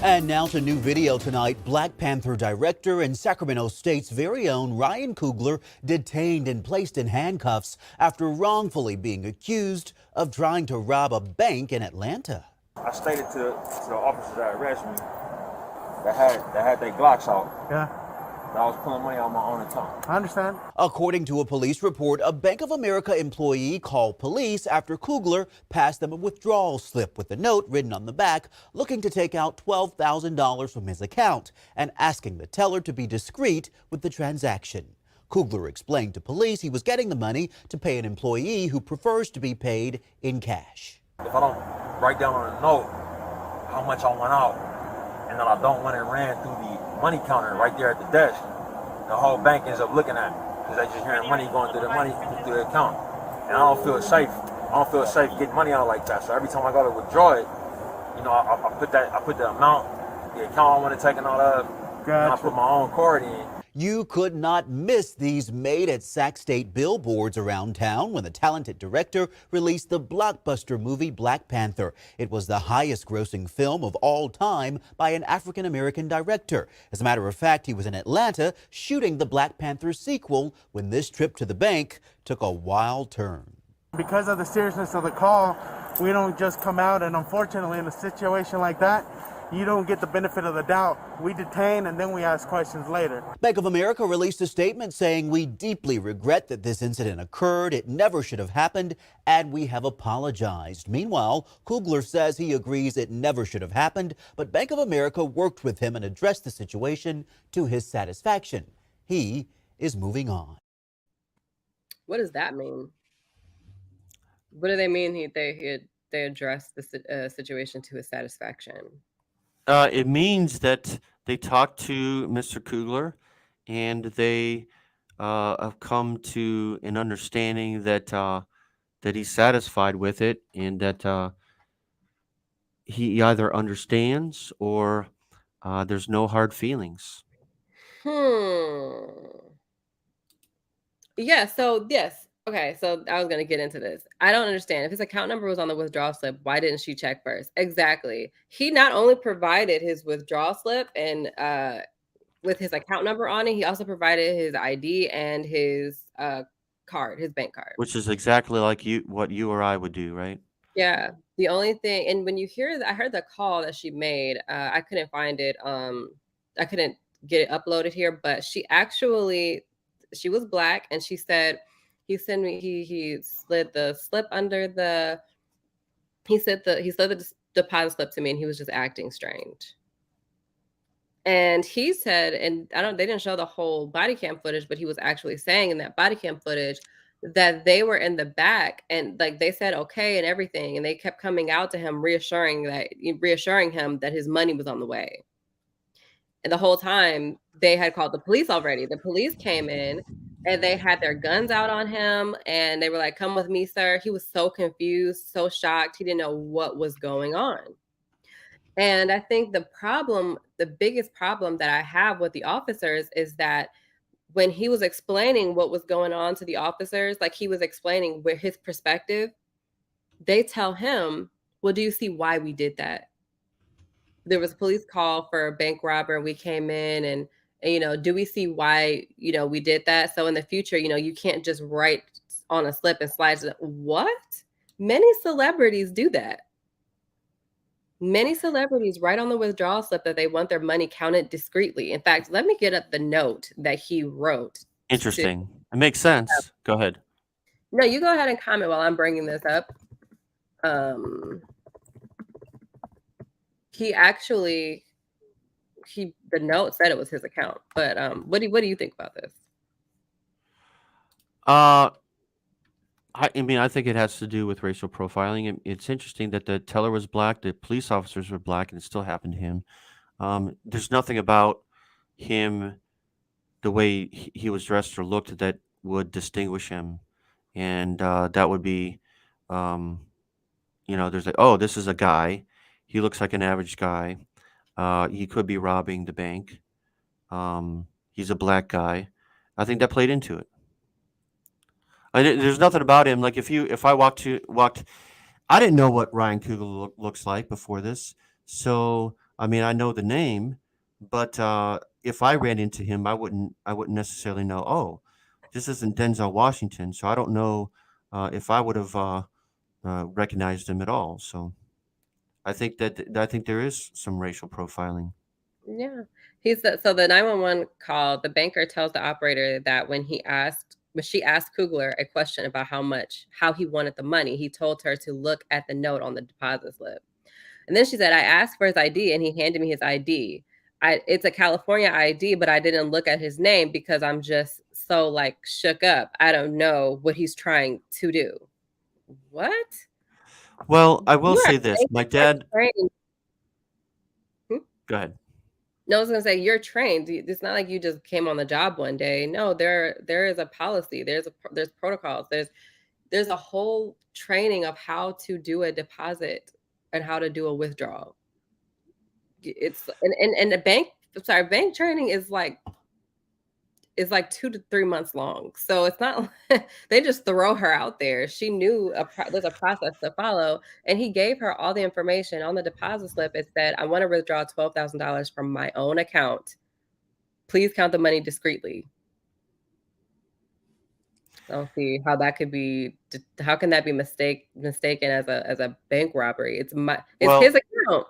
And now to new video tonight. Black Panther director and Sacramento State's very own Ryan Coogler detained and placed in handcuffs after wrongfully being accused of trying to rob a bank in Atlanta. I stated to the officers that arrested me that had their Glocks out. Yeah, That I was pulling money out of my own account. I understand. According to a police report, a Bank of America employee called police after Coogler passed them a withdrawal slip with a note written on the back looking to take out $12,000 from his account and asking the teller to be discreet with the transaction. Coogler explained to police he was getting the money to pay an employee who prefers to be paid in cash. If I don't write down on a note how much I want out, and then I don't want it ran through the money counter right there at the desk, the whole bank ends up looking at me because they just hearing money going through the account, and I don't feel safe. I don't feel safe getting money out like that. So every time I go to withdraw it, you know, I put the amount, the account I want to take it out of, and I put my own card in. You could not miss these made at Sac State billboards around town when the talented director released the blockbuster movie Black Panther. It was the highest grossing film of all time by an African American director. As a matter of fact, he was in Atlanta shooting the Black Panther sequel when this trip to the bank took a wild turn. Because of the seriousness of the call, we don't just come out, and unfortunately in a situation like that, you don't get the benefit of the doubt. We detain and then we ask questions later. Bank of America released a statement saying, "We deeply regret that this incident occurred. It never should have happened, and we have apologized." Meanwhile, Kugler says he agrees it never should have happened, but Bank of America worked with him and addressed the situation to his satisfaction. He is moving on. What does that mean? What do they mean? They addressed the situation to his satisfaction. It means that they talked to Mr. Kugler, and they have come to an understanding that that he's satisfied with it, and that he either understands or there's no hard feelings. Yeah. So yes. Okay. So I was gonna get into this. I don't understand if his account number was on the withdrawal slip. Why didn't she check first? Exactly. He not only provided his withdrawal slip and with his account number on it, he also provided his ID and his card, his bank card. Which is exactly like what you or I would do, right? Yeah. The only thing, and when you hear, I heard the call that she made. I couldn't find it. I couldn't get it uploaded here, but she was black, and she said he slid the slip under the he slid the deposit slip to me, and he was just acting strange. And he said, and they didn't show the whole body cam footage, but he was actually saying in that body cam footage that they were in the back and like they said okay and everything, and they kept coming out to him reassuring him that his money was on the way. And the whole time they had called the police already. The police came in and they had their guns out on him, and they were like, "Come with me, sir." He was so confused, so shocked. He didn't know what was going on. And I think the biggest problem that I have with the officers is that when he was explaining what was going on to the officers, like he was explaining where his perspective, they tell him, "Well, do you see why we did that? There was a police call for a bank robber, and we came in and do we see why, we did that? So in the future, you can't just write on a slip and slide it." What? Many celebrities do that. Many celebrities write on the withdrawal slip that they want their money counted discreetly. In fact, let me get up the note that he wrote. Interesting. It makes sense. Go ahead. No, you go ahead and comment while I'm bringing this up. The note said it was his account, but what do you think about this? I mean, I think it has to do with racial profiling. It's interesting that the teller was black, the police officers were black, and it still happened to him. There's nothing about him, the way he was dressed or looked, that would distinguish him, and that would be, there's like, oh, this is a guy. He looks like an average guy. He could be robbing the bank. He's a black guy. I think that played into it. There's nothing about him. Like if I walked, I didn't know what Ryan Coogler looks like before this. So I mean, I know the name, but if I ran into him, I wouldn't necessarily know. Oh, this isn't Denzel Washington. So I don't know if I would have recognized him at all. So I think there is some racial profiling. Yeah. So the 911 call, the banker tells the operator that when she asked Kugler a question about how he wanted the money, he told her to look at the note on the deposit slip. And then she said, "I asked for his ID and he handed me his ID. It's a California ID, but I didn't look at his name because I'm just so like shook up. I don't know what he's trying to do." What? Well, I will You are say this. My dad. trained. Go ahead. No, I was gonna say you're trained. It's not like you just came on the job one day. No, there is a policy. There's protocols. There's a whole training of how to do a deposit and how to do a withdrawal. It's and the bank training is like 2 to 3 months long. So it's not they just throw her out there. She knew there's a process to follow, and he gave her all the information on the deposit slip. It said, "I want to withdraw $12,000 from my own account. Please count the money discreetly." I don't see how that could be. How can that be mistaken as a bank robbery? It's Well, his account.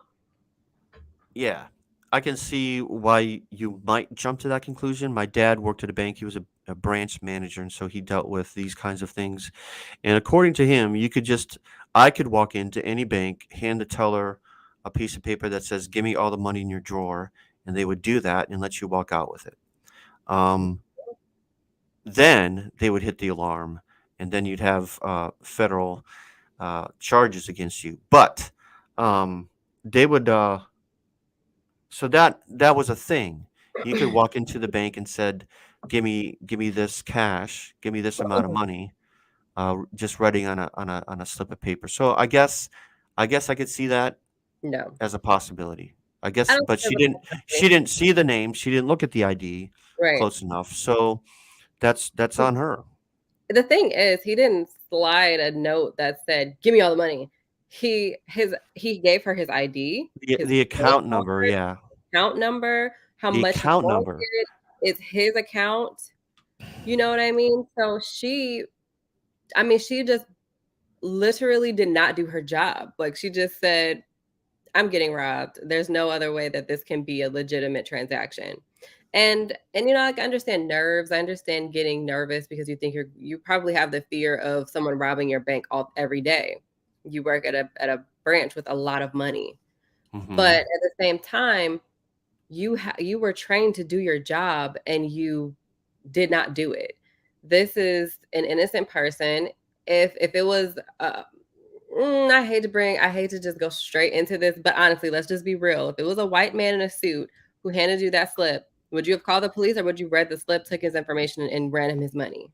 Yeah, I can see why you might jump to that conclusion. My dad worked at a bank. He was a branch manager, and so he dealt with these kinds of things. And according to him, I could walk into any bank, hand the teller a piece of paper that says, "Give me all the money in your drawer," and they would do that and let you walk out with it. Um, then they would hit the alarm, and then you'd have federal charges against you. But they would. So that was a thing. You could walk into the bank and said, give me this cash, give me this amount of money," just writing on a slip of paper. So I guess I could see that No, as a possibility. I I guess, don't but think she there's didn't a she didn't see the name. She didn't look at the ID right. close enough. So that's on her. The thing is, he didn't slide a note that said, "Give me all the money." He gave her his ID, The his the bank account number, card, yeah. account number, how The much he account number. wanted. It's his account. You know what I mean? So I mean, she just literally did not do her job. Like she just said, "I'm getting robbed. There's no other way that this can be a legitimate transaction." And like I understand nerves. I understand getting nervous because you probably have the fear of someone robbing your bank every day. You work at a branch with a lot of money. But Mhm. at the same time, you were trained to do your job and you did not do it. This is an innocent person. If it was I hate to just go straight into this, but honestly, let's just be real. If it was a white man in a suit who handed you that slip, would you have called the police or would you read the slip, took his information, and ran him his money?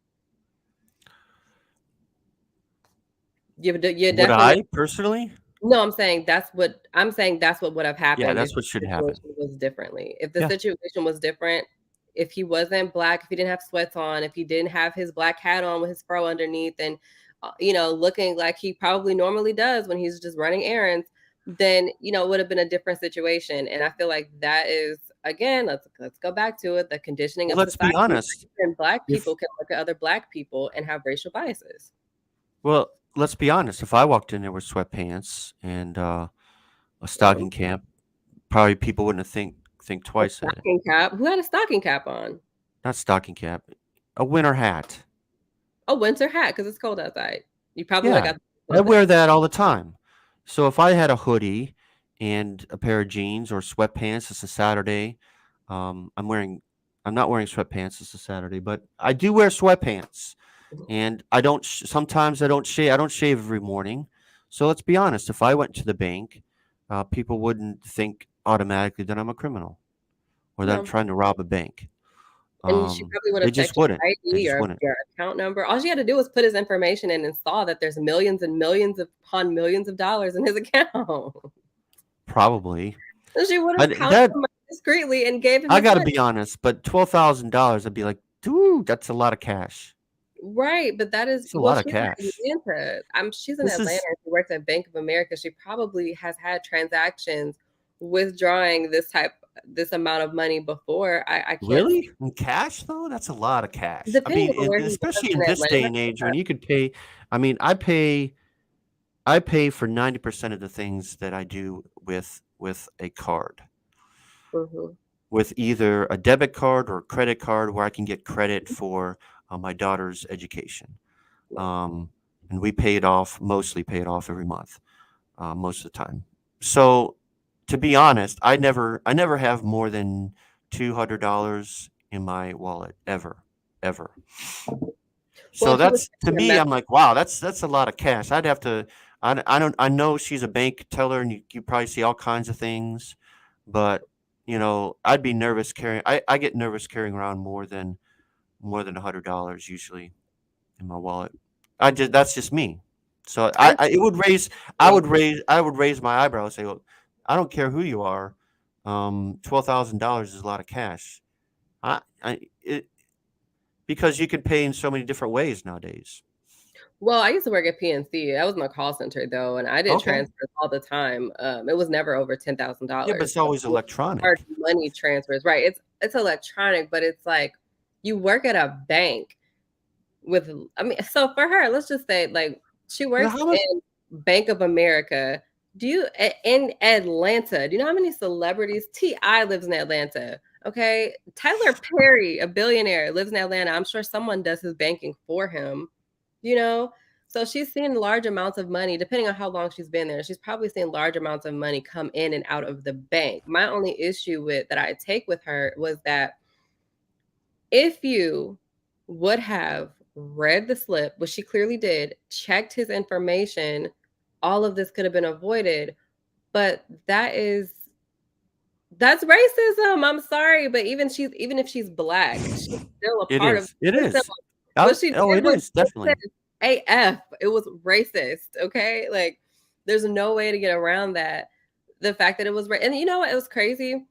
You Would definitely. I personally? No, I'm saying that's what would have Yeah, happened if that's what should the happen. situation was differently. If the Yeah. situation was different, if he wasn't black, if he didn't have sweats on, if he didn't have his black hat on with his fro underneath and looking like he probably normally does when he's just running errands, then it would have been a different situation. And I feel like that is again, let's go back to it, the conditioning Well, of let's be society. honest. And black If people can look at other black people and have racial biases. Well, let's be honest. If I walked in there with sweatpants and a Mhm. stocking cap, probably people wouldn't think A twice at it. stocking cap. Who had a stocking cap on? Not stocking cap, a winter hat. A winter hat because it's cold outside. You probably would Yeah, have got I of wear that. that all the time. So if I had a hoodie and a pair of jeans or sweatpants, it's a Saturday. Um, I'm wearing. I'm not wearing sweatpants. It's a Saturday, but I do wear sweatpants, and I don't. Sometimes I don't shave. I don't shave every morning. So let's be honest. If I went to the bank, people wouldn't think automatically that I'm a criminal or that I'm No. trying to rob a bank. And she probably would They have just checked your wouldn't. They ID, just your wouldn't. your account number. All she had to do was put his information in and saw that there's millions and millions upon millions of dollars in his account. Probably. And she would I have counted that them discreetly and gave him I his gotta money. be honest, but $12,000, I'd be like, dude, that's a lot of cash. Right, but that is It's a lot of she's in cash. Atlanta. She's in This Atlanta is and she works at Bank of America. She probably has had transactions withdrawing this amount of money before. I can't see really in cash though. That's a lot of cash. I depending mean, on where he especially lives in in this day Atlanta. and age when you could pay. I mean, I pay for 90% of the things that I do with a card, Mhm. with either a debit card or a credit card, where I can get credit for my daughter's education. Um, and we mostly pay it off every month, most of the time. So, to be honest, I never have more than $200 in my wallet ever, ever. Well, So if he was that's to checking your me, messages. I'm like, wow, that's a lot of cash. I'd have to. I don't. I know she's a bank teller, and you probably see all kinds of things, but I'd be nervous carrying. I get nervous carrying around more than $100 usually in my wallet. That's just me. So I it would raise see. I would raise my eyebrow and say, well, I don't care who you are. $12,000 is a lot of cash. It because you can pay in so many different ways nowadays. Well, I used to work at PNC. I was in a call center though, and I did Okay. transfers all the time. It was never over ten thousand Yeah, but dollars. it's always Hard electronic. money transfers, right? It's electronic, but it's like you work at a bank with. I mean, so for her, let's just say like she Yeah, works how much? in Bank of America in Atlanta, do you know how many celebrities? T.I. lives in Atlanta. Okay. Tyler Perry, a billionaire, lives in Atlanta. I'm sure someone does his banking for him, you know? So she's seen large amounts of money, depending on how long she's been there. She's probably seen large amounts of money come in and out of the bank. My only issue with that I take with her was that if you would have read the slip, which she clearly did, checked his information, all of this could have been avoided. But that's racism. I'm sorry, but even if she's black, she's still a It part of is. It the system. is. What she Oh, did it was is definitely. AF. It was racist. Okay, like there's no way to get around that. The fact that it was, and you know what? It was crazy.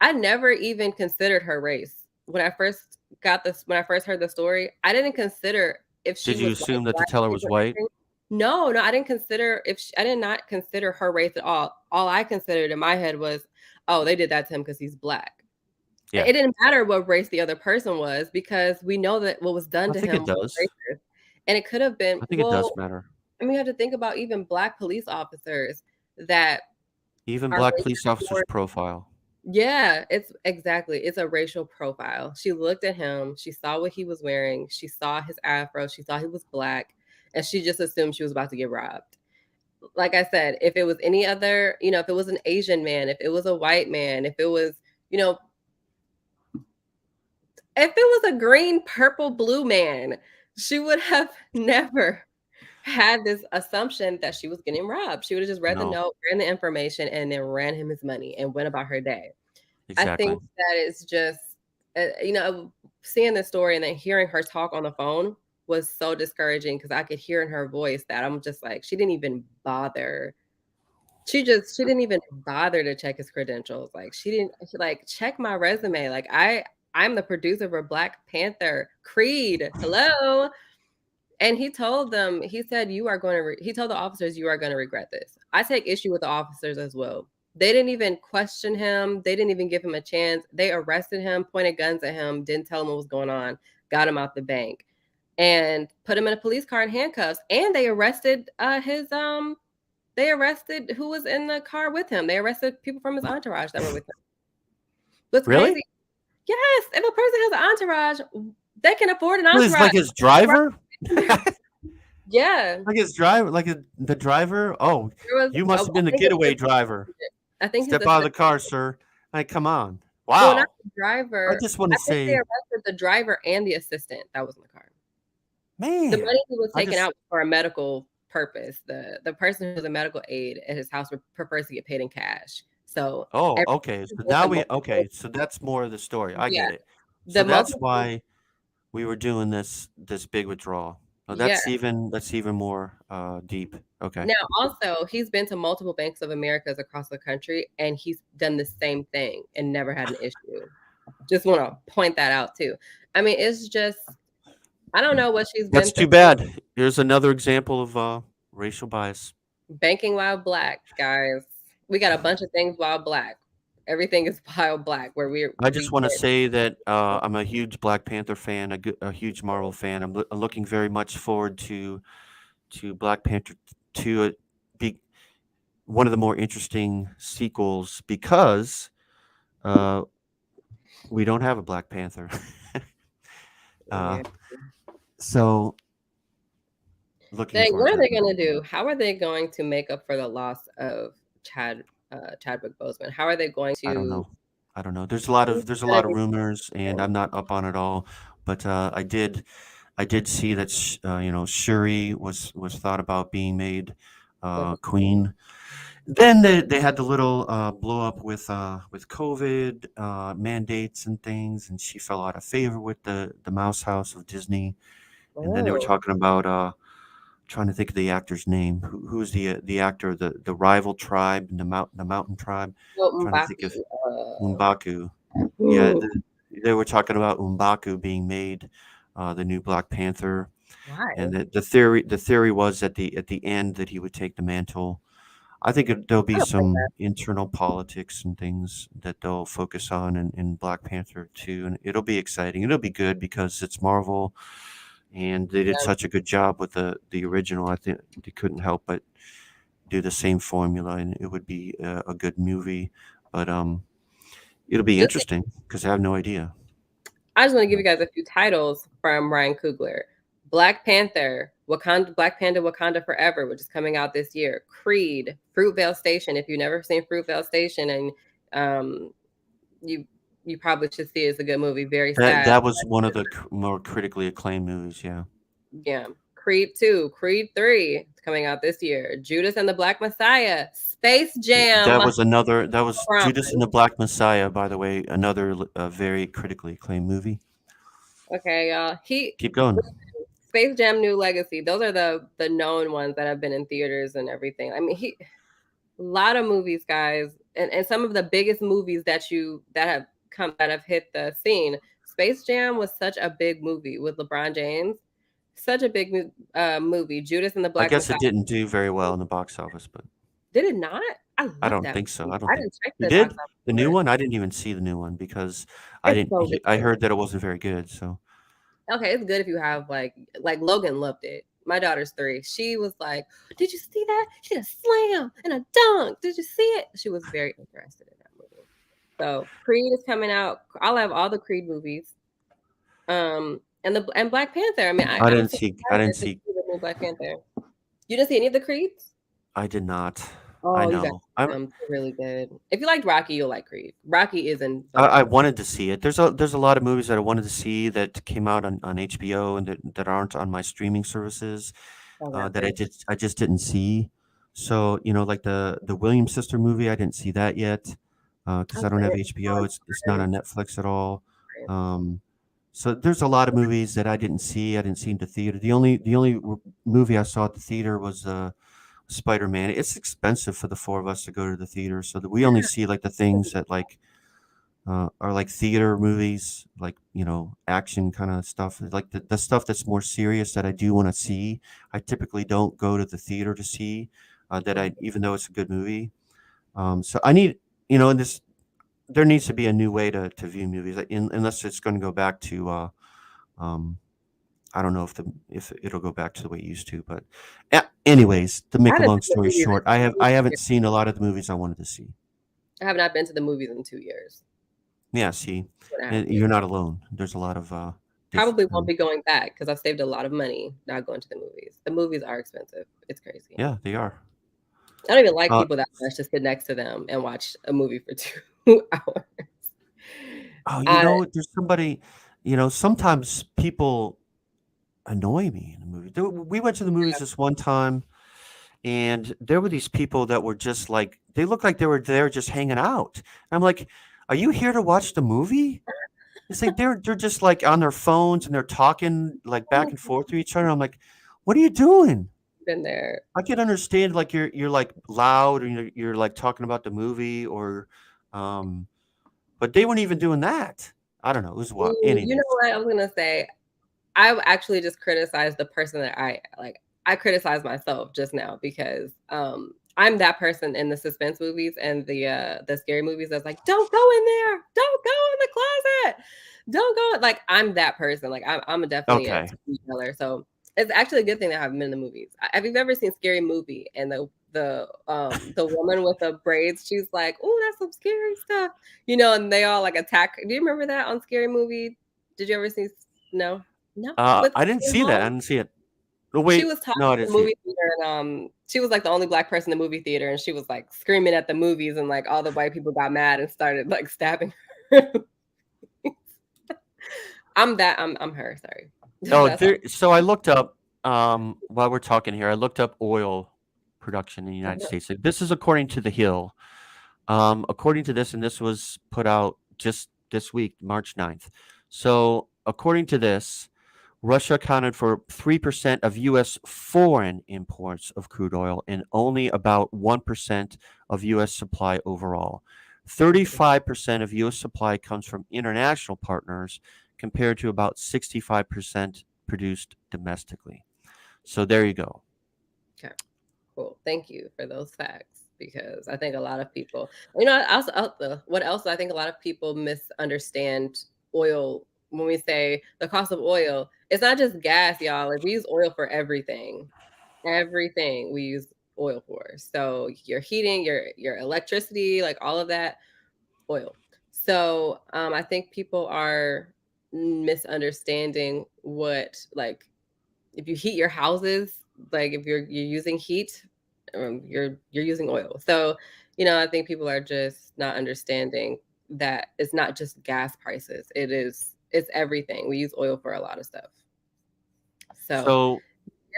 I never even considered her race when I first got this. When I first heard the story, I didn't consider if she Did you was white, assume that the black, teller was Asian, white? anything. No, I didn't consider I did not consider her race at all. All I considered in my head was, oh, they did that to him because he's black. Yeah. It didn't matter what race the other person was because we know that what was done I to think him it was does. racist. And it could have been, I think it does well, matter. I mean, you have to think about even black police officers that Even are black rated police officers for, profile. yeah, it's a racial profile. She looked at him, she saw what he was wearing, she saw his afro, she saw he was black, and she just assumed she was about to get robbed. Like I said, if it was any other, if it was an Asian man, if it was a white man, if it was, if it was a green, purple, blue man, she would have never had this assumption that she was getting robbed. She would have just read the No, note, ran the information, and then ran him his money and went about her day. I exactly. think that is just, seeing the story and then hearing her talk on the phone was so discouraging because I could hear in her voice that I'm just like, she didn't even bother. She didn't even bother to check his credentials. Like she didn't like check my resume. Like I'm the producer for Black Panther, Creed. Hello. And he told them, he said, he told the officers, you are going to regret this. I take issue with the officers as well. They didn't even question him. They didn't even give him a chance. They arrested him, pointed guns at him, didn't tell him what was going on, got him out the bank, and put him in a police car in handcuffs. And they arrested who was in the car with him. They arrested people from his entourage that were with him. What's Really? crazy? Yes, if a person has an entourage, they can afford an What is entourage. like his driver? Yeah. Like his driver, the driver. Oh, you must have been the getaway driver. I think Step out of the car, sir. Like, come on. Well, not Wow. the driver. I just want I to think they say, arrested the driver and the assistant that was in the car. The man. money he was I taken just out for a medical purpose. The person who was a medical aid at his house prefers to get paid in cash. So Oh, every okay. So with now the multiple, so that's more of the story. I yeah, get it. So the that's multiple, why we were doing this big withdrawal. Oh, yeah. that's even more deep. Okay. Now, also, he's been to multiple Banks of Americas across the country, and he's done the same thing and never had an issue. Just want to point that out too. I mean, it's just I don't know what she's That's been too through. bad. Here's another example of racial bias. Banking while black, guys. We got a bunch of things while black. Everything is while black, where I we just want to get. say that I'm a huge Black Panther fan, a huge Marvel fan. I'm looking very much forward to Black Panther to be one of the more interesting sequels because uh, we don't have a Black Panther. uh, Yeah. so looking Dang, forward what to are that. they gonna do? How are they going to make up for the loss of Chadwick Boseman? How are they going I don't to? know. I don't know. There's a Who's lot gonna of be? rumors, and I'm not up on it all. But I did see that Shuri was thought about being made queen. Then they had the little blow up with COVID mandates and things, and she fell out of favor with the Mouse House of Disney. And then they were Oh, talking about trying to think of the actor's name. Who's the actor, the rival tribe, the mountain tribe? well, Trying to think M'Baku. of M'Baku. Yeah, Ooh, they were talking about M'Baku being made the new Black Panther, and why? the theory was at the end that he would take the mantle. I think there'll I be don't like some that. internal politics and things that they'll focus on in Black Panther too, and it'll be exciting. It'll be good because it's Marvel, and they did Yeah. such a good job with the original. I think they couldn't help but do the same formula, and it would be a good movie. But it'll be Just interesting because I have no idea. I just want to give you guys a few titles from Ryan Coogler. Black Panther, Wakanda, Black Panda, Wakanda Forever, which is coming out this year. Creed, Fruitvale Station. If you've never seen Fruitvale Station, and you probably should see it. It's a good movie. Very sad. That was one of the more critically acclaimed movies. Yeah. Yeah. Creed 2, Creed 3, it's coming out this year. Judas and the Black Messiah, Space Jam. That was another. That was Promise. Judas and the Black Messiah. By the way, another very critically acclaimed movie. Okay, y'all. Keep going. Space Jam: New Legacy. Those are the known ones that have been in theaters and everything. I mean, a lot of movies, guys, and some of the biggest movies that have hit the scene. Space Jam was such a big movie with LeBron James. Such a big movie. Judas and the Black I guess Messiah. it didn't do very well in the box office, but Did it not? I don't think so. I don't think didn't check you the did. box office The new numbers. one, I didn't even see the new one because It's so good. I heard that it wasn't very good. So Okay, it's good if you have like Logan loved it. My daughter's 3. She was like, "Did you see that? She had a slam and a dunk. Did you see it?" She was very interested in that movie. So Creed is coming out. I'll have all the Creed movies. And Black Panther. I mean, I didn't see. I didn't to see. the new Black Panther. You didn't see any of the Creeds? I did not. Oh, I you got know. I'm. them. They're really good. If you liked Rocky, you'll like Creed. Rocky isn't. I wanted to see it. There's a lot of movies that I wanted to see that came out on HBO and that aren't on my streaming services that I just didn't see. So like the Williams sister movie, I didn't see that yet because I don't have HBO. It's not on Netflix at all. So there's a lot of movies that I didn't see. I didn't see in the theater. The only movie I saw at the theater was Spider-Man. It's expensive for the 4 of us to go to the theater, so that we only see like the things that are like theater movies, like action kind of stuff, like the stuff that's more serious that I do want to see. I typically don't go to the theater to see even though it's a good movie. So I need in this there needs to be a new way to view movies, unless it's going to go back to I don't know if it'll go back to the way it used to, but anyways, to make a long story short, I haven't seen a lot of the movies I wanted to see. I have not been to the movies in 2 years. Yeah, see, you're not alone. There's a lot of probably won't be going back because I've saved a lot of money not going to the movies. The movies are expensive. It's crazy. Yeah, they are. I don't even like people that much to sit next to them and watch a movie for 2 hours. Oh, there's somebody, sometimes people annoy me in the movie. We went to the movies this one time, and there were these people that were just like, they looked like they were there just hanging out. And I'm like, are you here to watch the movie? It's like they're just like on their phones and they're talking like back and forth to each other. I'm like, what are you doing? Been there. I can understand like you're like loud and you're like talking about the movie or but they weren't even doing that. I don't know. It was what. You know what I was gonna say? I actually just criticized the person that I criticized myself just now because I'm that person in the suspense movies and the scary movies that's like, don't go in there, don't go in the closet, don't go. Like I'm that person. Like I'm definitely a TV killer. So it's actually a good thing that I haven't been in the movies. Have you ever seen Scary Movie and the woman with the braids? She's like, oh, that's some scary stuff, and they all like attack. Do you remember that on Scary Movie? Did you ever see? No. I didn't see that. I didn't see it. Oh, wait. She was talking in the movie theater, and she was like the only Black person in the movie theater, and she was like screaming at the movies, and like all the white people got mad and started like stabbing her. I'm her. Sorry. So I looked up while we're talking here. I looked up oil production in the United States. This is according to The Hill. According to this, and this was put out just this week, March 9th. So according to this, Russia accounted for 3% of U.S. foreign imports of crude oil and only about 1% of U.S. supply overall. 35% of U.S. supply comes from international partners compared to about 65% produced domestically. So there you go. Okay, cool. Thank you for those facts because I think a lot of people, what else I think a lot of people misunderstand oil. When we say the cost of oil, it's not just gas, y'all. Like we use oil for everything. Everything. We use oil for. So your heating, your electricity, like all of that, oil. So I think people are misunderstanding what, like, if you heat your houses, like if you're using heat, you're using oil. So I think people are just not understanding that it's not just gas prices. It's everything. We use oil for a lot of stuff. So So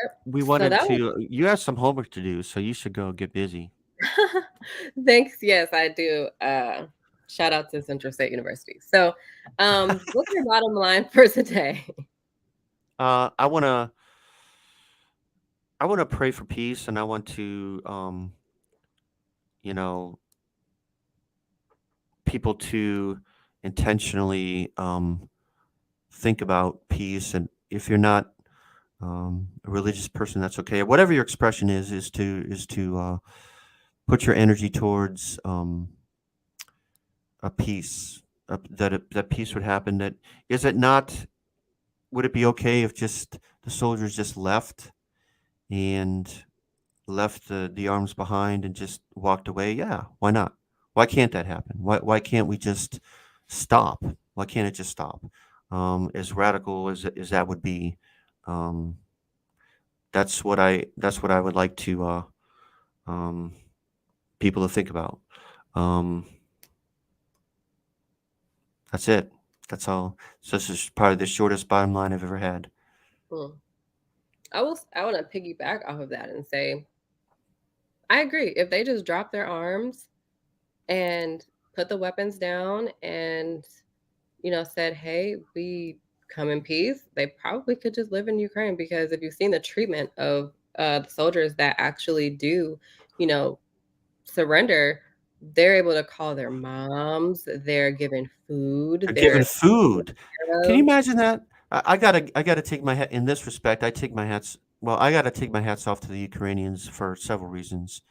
yep. we So wanted that was to. You have some homework to do, so you should go get busy. thanks. Yes, I do. Shout out to Central State University. So, what's your bottom line for today? I wanna pray for peace, and I want to, you know, people to intentionally think about peace. And if you're not a religious person, that's okay. Whatever your expression is to put your energy towards a peace. That peace would happen. That is it not? Would it be okay if just the soldiers just left and left the arms behind and just walked away? Yeah, why not? Why can't that happen? Why can't we just stop? Why can't it just stop? As radical as that would be, um, that's what I would like to um, people to think about. Um, that's it. That's all. So this is probably the shortest bottom line I've ever had. Hmm. I want to piggyback off of that and say I agree. If they just drop their arms and put the weapons down and said, "Hey, we come in peace," they probably could just live in Ukraine because if you've seen the treatment of the soldiers that actually do, you know, surrender, they're able to call their moms. They're given food. They're They're given food. taken Can care you of. imagine that? I gotta take my hat in this respect. I take my hats. Well, I gotta take my hats off to the Ukrainians for several reasons.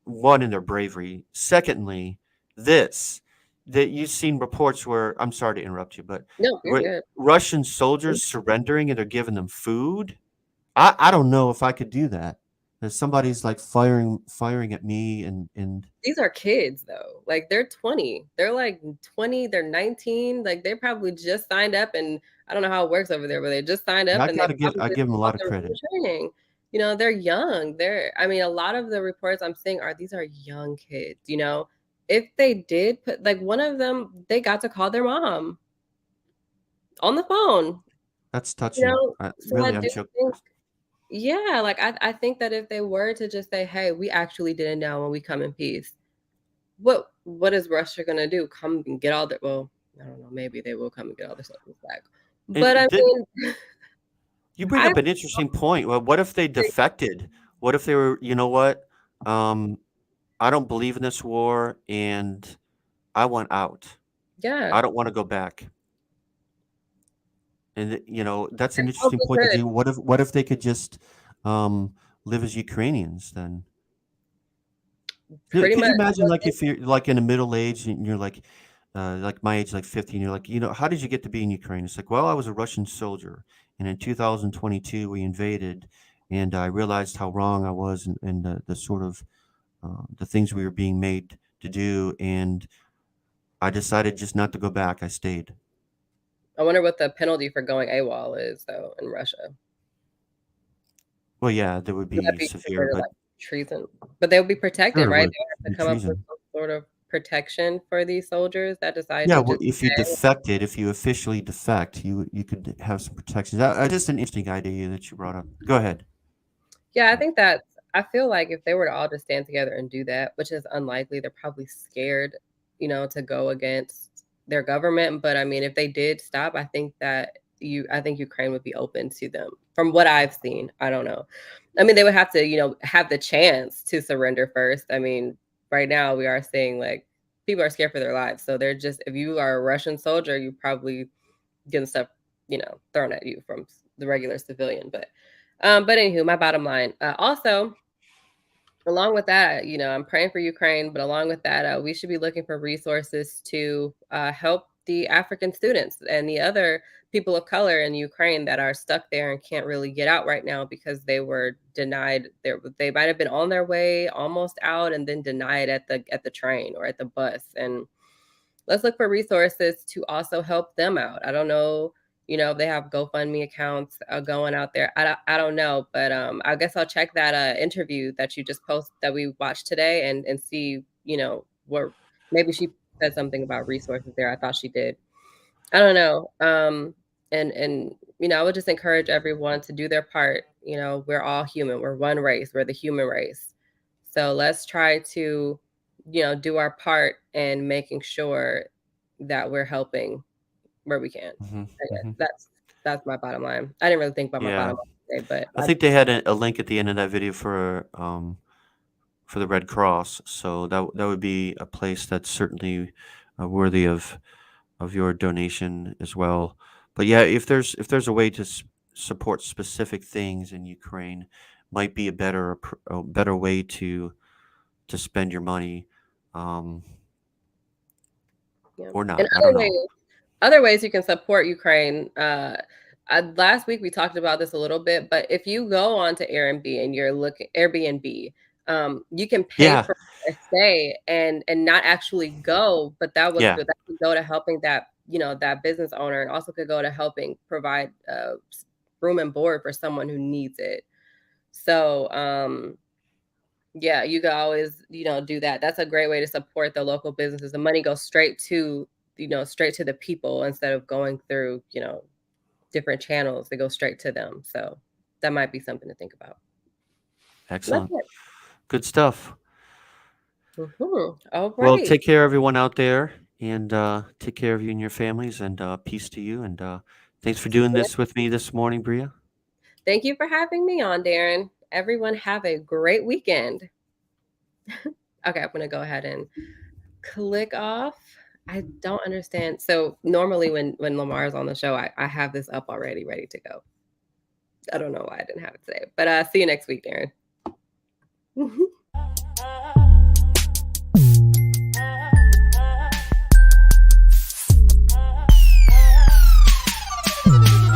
One, in their bravery. Secondly, this that you've seen reports where I'm sorry to interrupt you, but No, you're where good. Russian soldiers surrendering and they're giving them food. I don't know if I could do that. If somebody's like firing at me and These are kids though. Like they're 20. They're like 20, they're 19. Like they probably just signed up and I don't know how it works over there, but they just signed up I and they gotta give probably I just give them a came off lot of their credit. training. They're young. I mean, a lot of the reports I'm seeing are these are young kids. If they did put like one of them, they got to call their mom on the phone. That's You touching. know, so I Really, I'm do shook. think yeah, like I think that if they were to just say, "Hey, we actually didn't know when we come in peace." What is Russia gonna do? Come and get all their well, I don't know, maybe they will come and get all their soldiers back. But I And then mean, you bring I up an interesting point. Well, what if they defected? What if they were, you know what? Um, I don't believe in this war and I want out. yeah, I don't want to go back. And that's they an interesting probably point to could. do. What if they could just um, live as Ukrainians then? Pretty Could you much imagine what like they if you're like in the middle age and you're like my age, like 50, and you're like, how did you get to be in Ukraine? It's like, well, I was a Russian soldier, and in 2022 we invaded, and I realized how wrong I was, and the sort of the things we were being made to do, and I decided just not to go back. I stayed. I wonder what the penalty for going AWOL is though in Russia. Well, yeah, there would Would that be be severe, considered but like treason? But they would be protected, sure, it right? would They would have be to come up with treason. some sort of protection for these soldiers that decide Yeah, to well, just if you stay. defected, if you officially defect, you could have some protections. Just an interesting idea that you brought up. Go ahead. Yeah, I feel like if they were to all just stand together and do that, which is unlikely, they're probably scared, to go against their government. But I mean, if they did stop, I think Ukraine would be open to them. From what I've seen, I don't know. I mean, they would have to, have the chance to surrender first. I mean, right now we are seeing like people are scared for their lives. So they're just if you are a Russian soldier, you probably getting stuff, thrown at you from the regular civilian. But anywho, my bottom line. Also, along with that, I'm praying for Ukraine, but along with that, we should be looking for resources to help the African students and the other people of color in Ukraine that are stuck there and can't really get out right now because they were denied they might have been on their way almost out and then denied at the train or at the bus. And let's look for resources to also help them out. I don't know, if they have GoFundMe accounts going out there. I don't know, but I guess I'll check that interview that you just posted that we watched today and see, where maybe she said something about resources there. I thought she did. I don't know. And I would just encourage everyone to do their part. We're all human. We're one race. We're the human race. So let's try to, do our part in making sure that we're helping where we can. Hmm. I guess Hmm. that's my bottom line. I didn't really think about my Yeah, bottom line today, but I think they had a link at the end of that video for the Red Cross, so that would be a place that's certainly worthy of your donation as well. But yeah, if there's a way to support specific things in Ukraine, might be a better way to spend your money, um, yeah. or And not. I don't know. other ways you can support Ukraine. Last week we talked about this a little bit, but if you go onto Airbnb and you're looking Airbnb, you can pay Yeah, for a stay and not actually go, but yeah, that could go to helping that business owner, and also could go to helping provide room and board for someone who needs it. So yeah, you could always, do that. That's a great way to support the local businesses. The money goes straight to the people instead of going through, different channels. They go straight to them. So that might be something to think about. That's excellent, it. good stuff. All Well, right. take care, everyone out there, and take care of you and your families, and peace to you. And thanks for doing this with me this morning, Bria. Thank you for having me on, Darren. Everyone have a great weekend. Okay, I'm gonna go ahead and click off. I don't understand. So normally when Lamar's on the show, I have this up already, ready to go. I don't know why I didn't have it today. But see you next week, Darren.